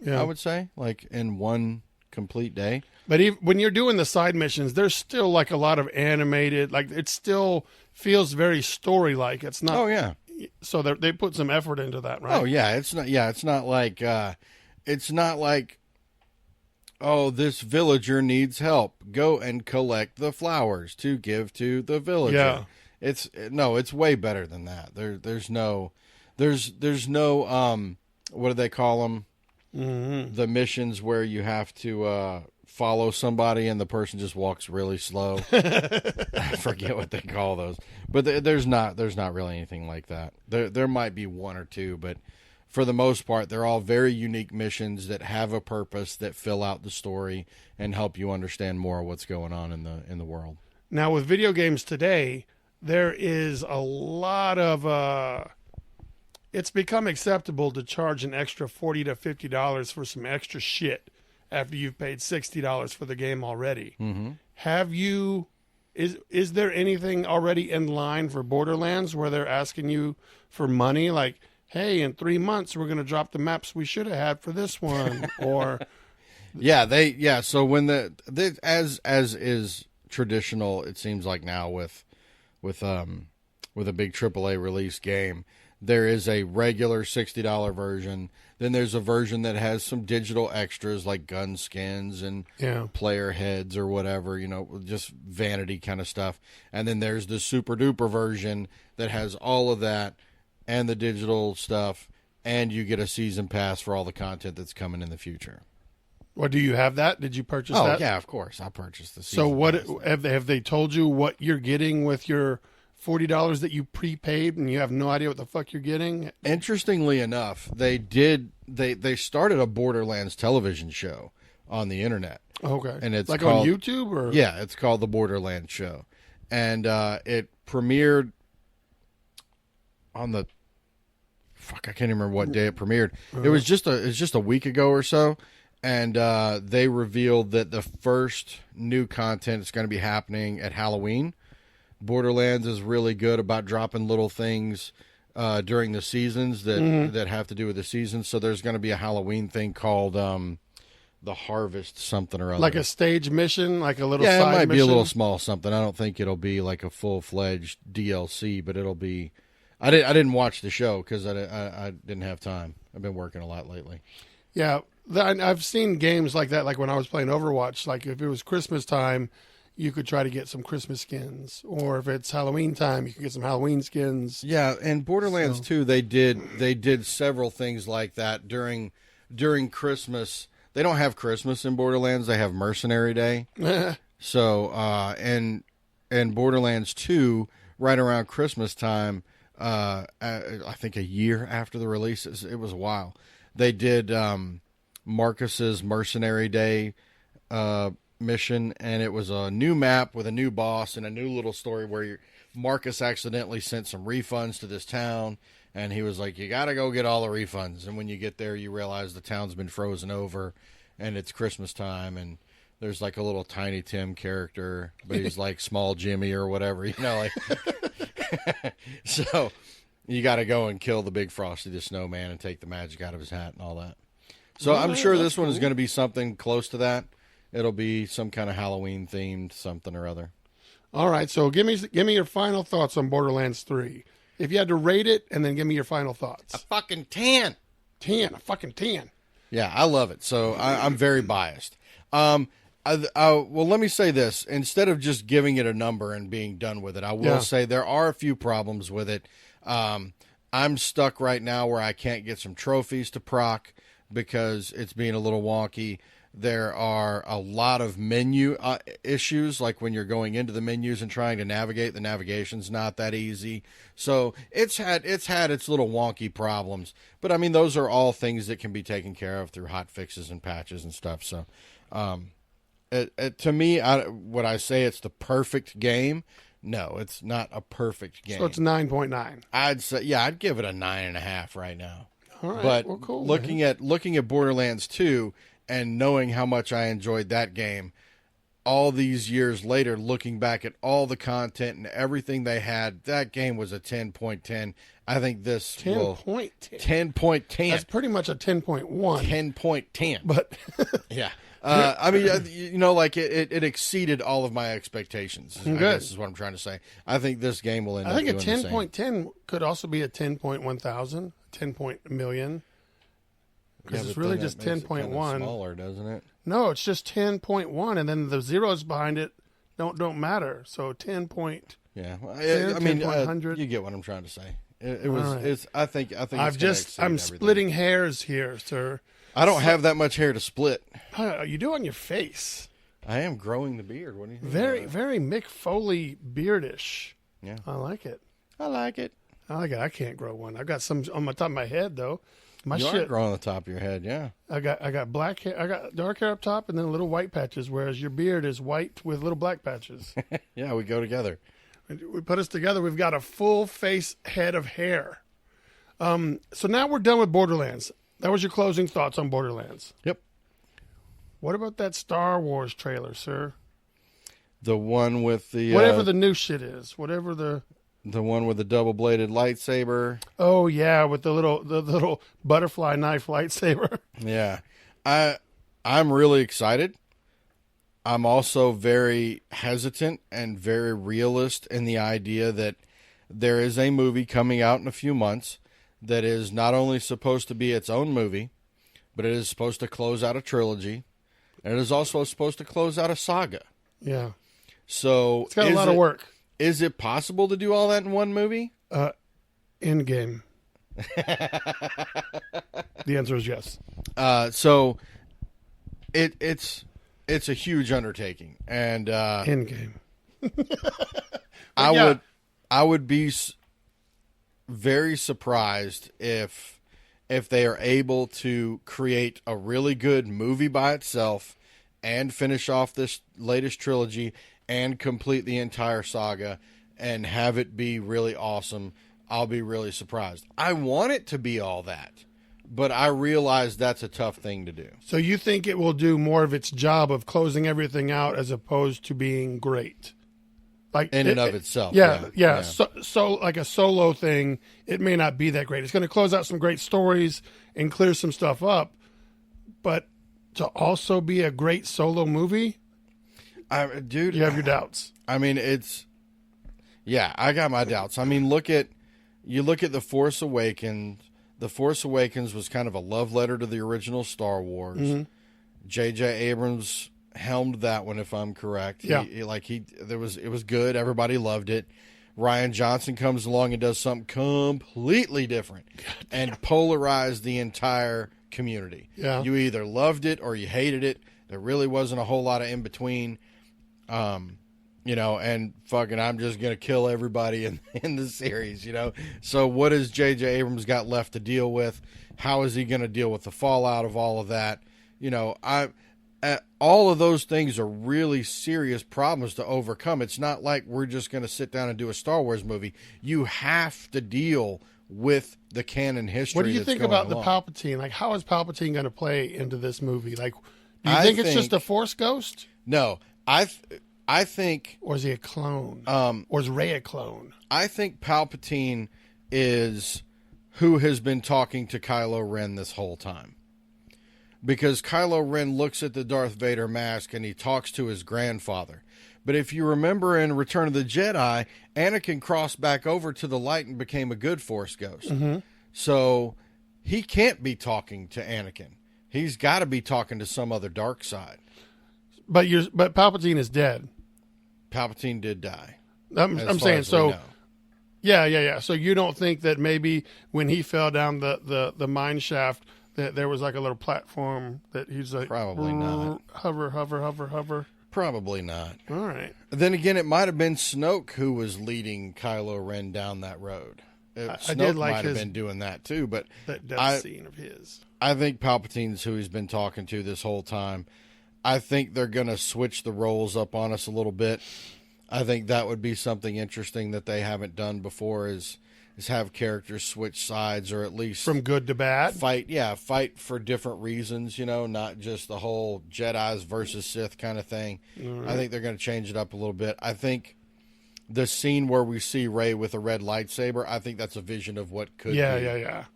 Yeah. I would say, like in one complete day. But when you're doing the side missions, there's still like a lot of animated, like it still feels very story-like. It's not. Oh yeah. So they put some effort into that, right? Oh yeah. It's not. Yeah. It's not like. It's not like. Oh, this villager needs help. Go and collect the flowers to give to the villager. Yeah. It's way better than that. There's no what do they call them? Mm-hmm. The missions where you have to follow somebody and the person just walks really slow. I forget what they call those, but there's not really anything like that. There might be one or two, but for the most part, they're all very unique missions that have a purpose, that fill out the story and help you understand more of what's going on in the world. Now, with video games today, there is a lot of it's become acceptable to charge an extra $40 to $50 for some extra shit after you've paid $60 for the game already. Mm-hmm. Have you? Is there anything already in line for Borderlands where they're asking you for money, like, hey, in 3 months we're going to drop the maps we should have had for this one, or so when as is traditional, it seems like now with a big AAA release game, there is a regular $60 version. Then there's a version that has some digital extras like gun skins and player heads or whatever, just vanity kind of stuff. And then there's the super duper version that has all of that and the digital stuff, and you get a season pass for all the content that's coming in the future. Well, do you have that? Did you purchase that? Oh, yeah, of course. I purchased the season So what pass. have they told you what you're getting with your $40 that you prepaid and you have no idea what the fuck you're getting? Interestingly enough, they started a Borderlands television show on the internet. Okay. And it's like called, on YouTube or? Yeah, it's called the Borderlands Show. And it premiered on the I can't even remember what day it premiered. It was just a week ago or so, and they revealed that the first new content is going to be happening at Halloween. Borderlands is really good about dropping little things during the seasons that have to do with the seasons. So there's going to be a Halloween thing called the Harvest something or other. Like a stage mission, like a little side mission? Yeah, it might be a little mission? small something. I don't think it'll be like a full-fledged DLC, but it'll be... I didn't watch the show because I didn't have time. I've been working a lot lately. Yeah, I've seen games like that. Like when I was playing Overwatch, like if it was Christmas time, you could try to get some Christmas skins, or if it's Halloween time, you can get some Halloween skins. Yeah, and Borderlands 2, they did several things like that during Christmas. They don't have Christmas in Borderlands; they have Mercenary Day. So, and Borderlands 2, right around Christmas time. I think a year after the release, it was a while. They did Marcus's Mercenary Day mission, and it was a new map with a new boss and a new little story where Marcus accidentally sent some refunds to this town, and he was like, you got to go get all the refunds. And when you get there, you realize the town's been frozen over, and it's Christmas time, and there's like a little Tiny Tim character, but he's like Small Jimmy or whatever, like... So you got to go and kill the big Frosty the Snowman and take the magic out of his hat and all that. So I'm sure this one is going to be something close to that. It'll be some kind of Halloween themed something or other. All right, so give me your final thoughts on Borderlands 3. If you had to rate it and then give me your final thoughts. A fucking 10. 10, a fucking 10. Yeah, I love it. So I'm very biased. Well, let me say this. Instead of just giving it a number and being done with it, I will say there are a few problems with it. I'm stuck right now where I can't get some trophies to proc because it's being a little wonky. There are a lot of menu issues, like when you're going into the menus and trying to navigate, the navigation's not that easy. So it's had its little wonky problems. But I mean, those are all things that can be taken care of through hot fixes and patches and stuff. So to me, would I say it's the perfect game? No, it's not a perfect game. So it's 9.9. I'd say, yeah, I'd give it a 9.5 right now. All right, But well, cool, looking at Borderlands 2 and knowing how much I enjoyed that game, all these years later, looking back at all the content and everything they had, that game was a 10.10. I think this 10.10. 10.10. That's pretty much a 10.1. 10.10. But yeah. I mean, like it exceeded all of my expectations. I guess is what I'm trying to say. I think this game will end up doing the same. I think a 10.10 could also be a 10.1000, 10 million. Because it's really just 10.1. Smaller, doesn't it? No, it's just 10.1, and then the zeros behind it don't matter. So 10 point. Yeah, well, 10, I mean, 10.100. you get what I'm trying to say. It was. Right. It's. I think. I'm everything. splitting hairs here, sir. I don't have that much hair to split. You do on your face. I am growing the beard. What do you think? Very Mick Foley beardish. Yeah, I like it. I like it. I can't grow one. I've got some on my top of my head though. My You shit. are growing on the top of your head. Yeah. I got black hair. I got dark hair up top, and then little white patches. Whereas your beard is white with little black patches. Yeah, we go together. We put us together. We've got a full face head of hair. So now we're done with Borderlands. That was your closing thoughts on Borderlands. Yep. What about that Star Wars trailer, sir? The one with the Whatever the new shit is. Whatever the one with the double-bladed lightsaber. Oh yeah, with the little butterfly knife lightsaber. Yeah. I'm really excited. I'm also very hesitant and very realist in the idea that there is a movie coming out in a few months that is not only supposed to be its own movie, but it is supposed to close out a trilogy, and it is also supposed to close out a saga. Yeah. So it's got a lot of work. Is it possible to do all that in one movie? Endgame. The answer is yes. So it's a huge undertaking, and Endgame. I would be very surprised if they are able to create a really good movie by itself and finish off this latest trilogy and complete the entire saga and have it be really awesome. I'll be really surprised. I want it to be all that, but I realize that's a tough thing to do. So you think it will do more of its job of closing everything out as opposed to being great? Like in and of itself. Yeah. So like a solo thing, it may not be that great. It's going to close out some great stories and clear some stuff up, but to also be a great solo movie, dude, you have your doubts. I mean, I got my doubts. I mean, look at The Force Awakens. The Force Awakens was kind of a love letter to the original Star Wars. Mm-hmm. J.J. Abrams helmed that one, if I'm correct. Yeah. It was good. Everybody loved it. Rian Johnson comes along and does something completely different and polarized the entire community. Yeah. You either loved it or you hated it. There really wasn't a whole lot of in between. And fucking I'm just going to kill everybody in the series, So what has J.J. Abrams got left to deal with? How is he going to deal with the fallout of all of that? All of those things are really serious problems to overcome. It's not like we're just going to sit down and do a Star Wars movie. You have to deal with the canon history. What do you think about along. the Palpatine? Like, how is Palpatine going to play into this movie? Like, do you think it's just a Force ghost? No, I think... Or is he a clone? Or is Rey a clone? I think Palpatine is who has been talking to Kylo Ren this whole time. Because Kylo Ren looks at the Darth Vader mask and he talks to his grandfather. But if you remember in Return of the Jedi, Anakin crossed back over to the light and became a good Force ghost. Mm-hmm. So he can't be talking to Anakin. He's got to be talking to some other dark side. But Palpatine is dead. Palpatine did die. I'm saying so. Yeah. So you don't think that maybe when he fell down the mine shaft that there was like a little platform that he's like Probably not. Hover. Probably not. All right. Then again, it might have been Snoke who was leading Kylo Ren down that road. I Snoke did like might have been doing that too, but that death scene of his. I think Palpatine's who he's been talking to this whole time. I think they're going to switch the roles up on us a little bit. I think that would be something interesting that they haven't done before is have characters switch sides, or at least from good to bad. Fight for different reasons, not just the whole Jedis versus Sith kind of thing. Right. I think they're going to change it up a little bit. I think the scene where we see Rey with a red lightsaber, I think that's a vision of what could be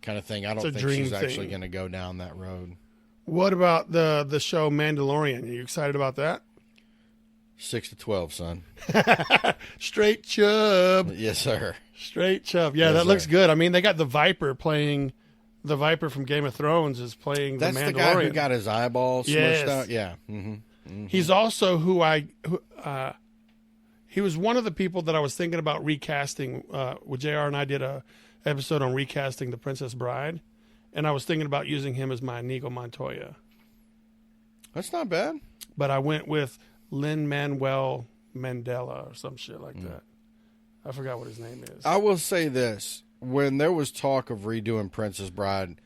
kind of thing. I don't think she's actually going to go down that road. What about the show Mandalorian? Are you excited about that? 6 to 12, son. Straight chub. Yes, sir. Straight chub. Yeah, that looks good. I mean, they got the Viper playing. The Viper from Game of Thrones is playing the Mandalorian. That's the guy who got his eyeball smushed out? Yeah. Mm-hmm. Mm-hmm. He's also he was one of the people that I was thinking about recasting. With JR and I did a episode on recasting The Princess Bride, and I was thinking about using him as my Inigo Montoya. That's not bad. But I went with Lin-Manuel Mandela or some shit like that. I forgot what his name is. I will say this. When there was talk of redoing Princess Bride,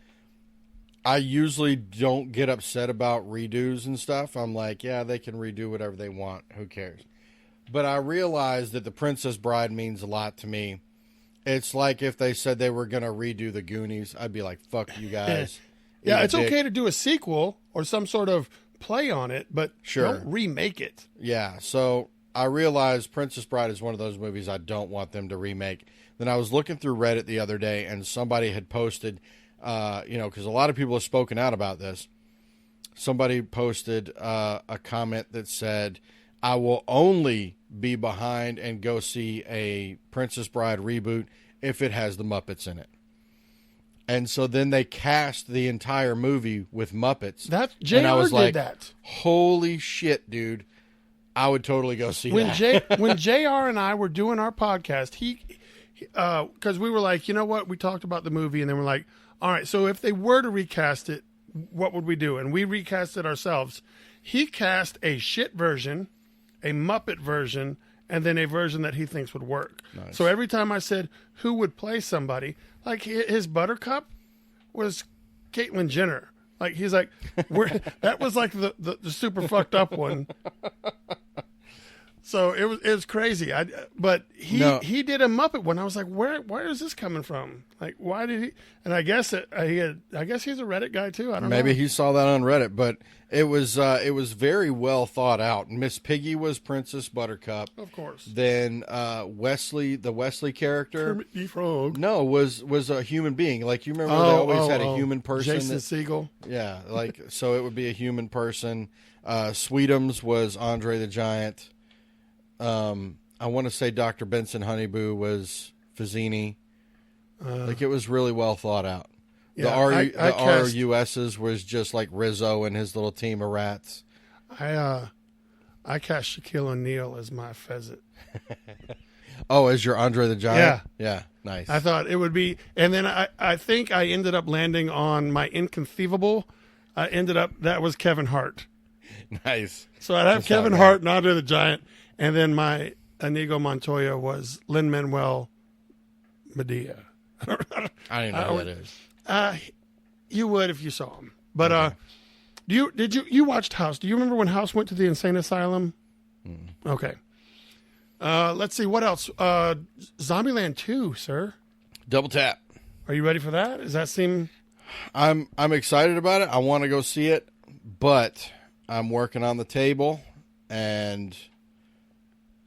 I usually don't get upset about redos and stuff. I'm like, yeah, they can redo whatever they want. Who cares? But I realized that The Princess Bride means a lot to me. It's like if they said they were going to redo The Goonies, I'd be like, fuck you guys. Yeah, it's okay to do a sequel or some sort of play on it, but don't remake it. Yeah, so I realized Princess Bride is one of those movies I don't want them to remake. Then I was looking through Reddit the other day, and somebody had posted, because a lot of people have spoken out about this. Somebody posted a comment that said, I will only be behind and go see a Princess Bride reboot if it has the Muppets in it. And so then they cast the entire movie with Muppets. That JR did that. Holy shit, dude. I would totally go see that. When JR and I were doing our podcast, because we were like, you know what? We talked about the movie, and then we're like, all right, so if they were to recast it, what would we do? And we recast it ourselves. He cast a shit version, a Muppet version, and then a version that he thinks would work. Nice. So every time I said, who would play somebody, like his Buttercup was Caitlyn Jenner. Like, he's like, that was like the super fucked up one. So it was crazy. But he did a Muppet one. I was like, where is this coming from? Like, why did he? And I guess he's a Reddit guy too. I don't know. Maybe he saw that on Reddit, but it was very well thought out. Miss Piggy was Princess Buttercup, of course. Then Wesley, the Wesley character, Kermit the Frog. No, was a human being. Like, you remember they always had a human person. Jason Segel. Yeah, like so it would be a human person. Sweetums was Andre the Giant. I want to say Dr. Benson Honeyboo was Fazzini. Like, it was really well thought out. Yeah, the RUSs was just like Rizzo and his little team of rats. I cast Shaquille O'Neal as my pheasant. Oh, as your Andre the Giant? Yeah, nice. I thought it would be, and then I think I ended up landing on my inconceivable. That was Kevin Hart. Nice. So I'd have Kevin Hart and Andre the Giant. And then my Inigo Montoya was Lin-Manuel Medea. I don't even know who that is. You would if you saw him. But you watched House? Do you remember when House went to the insane asylum? Okay. Let's see what else. Zombieland 2, sir. Double tap. Are you ready for that? Does that seem? I'm excited about it. I want to go see it, but I'm working on the table, and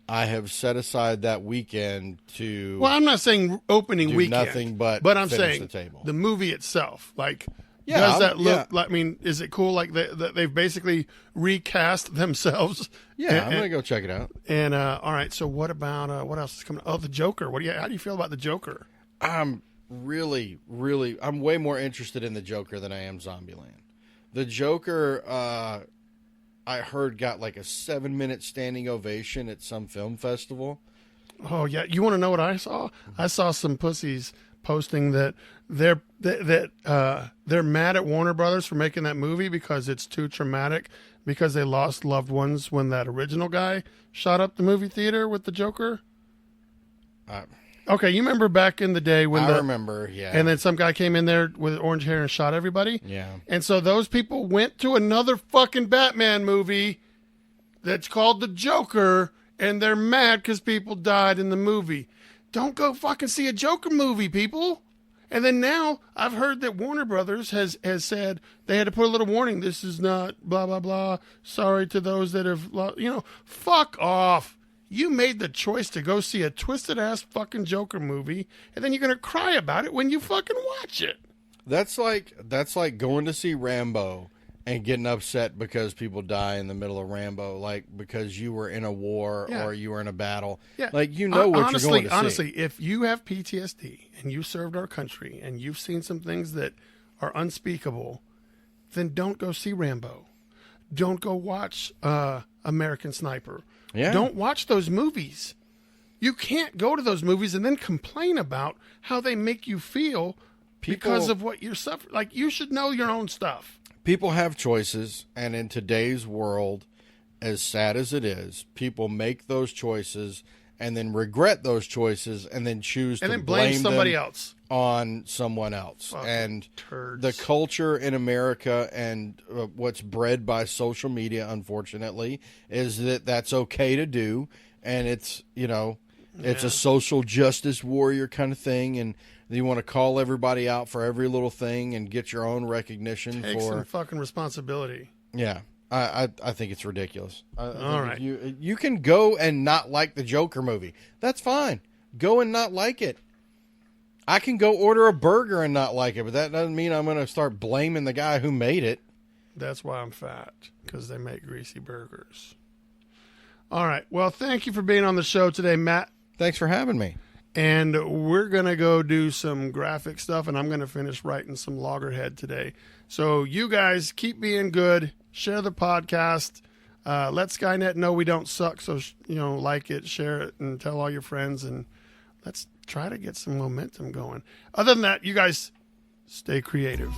I have set aside that weekend to. Well, I'm not saying opening do weekend. Nothing but I'm saying the table. The movie itself. Like, Yeah, Does that look like? I mean, is it cool? Like they've basically recast themselves. Yeah, I'm gonna go check it out. And all right, so what about what else is coming? Oh, the Joker. How do you feel about the Joker? I'm really, I'm way more interested in the Joker than I am Zombieland. The Joker, I heard got like a 7-minute standing ovation at some film festival. Oh yeah, you want to know what I saw? I saw some pussies posting that they're mad at Warner Brothers for making that movie because it's too traumatic because they lost loved ones when that original guy shot up the movie theater with the Joker. Okay, you remember back in the day when I remember, yeah. And then some guy came in there with orange hair and shot everybody? Yeah. And so those people went to another fucking Batman movie that's called The Joker, and they're mad because people died in the movie. Don't go fucking see a Joker movie, people. And then now I've heard that Warner Brothers has said they had to put a little warning. This is not blah, blah, blah. Sorry to those that have, fuck off. You made the choice to go see a twisted-ass fucking Joker movie, and then you're going to cry about it when you fucking watch it. That's like going to see Rambo and getting upset because people die in the middle of Rambo, like because you were in a war or you were in a battle. Yeah. Like, what you're going to see. Honestly, if you have PTSD and you served our country and you've seen some things that are unspeakable, then don't go see Rambo. Don't go watch American Sniper. Yeah. Don't watch those movies. You can't go to those movies and then complain about how they make you feel because of what you're suffering. Like, you should know your own stuff. People have choices, and in today's world, as sad as it is, people make those choices and then regret those choices and then choose to blame somebody them else on someone else. Fucking and turds. The culture in America and what's bred by social media, unfortunately, is that that's okay to do, and it's it's a social justice warrior kind of thing, and you want to call everybody out for every little thing and get your own recognition. Take some fucking responsibility. Yeah. I think it's ridiculous. All right. You can go and not like the Joker movie. That's fine. Go and not like it. I can go order a burger and not like it, but that doesn't mean I'm going to start blaming the guy who made it. That's why I'm fat, because they make greasy burgers. All right. Well, thank you for being on the show today, Matt. Thanks for having me. And we're going to go do some graphic stuff, and I'm going to finish writing some Loggerhead today. So you guys keep being good. Share the podcast. Let Skynet know we don't suck. So, like it, share it, and tell all your friends. And let's try to get some momentum going. Other than that, you guys stay creative.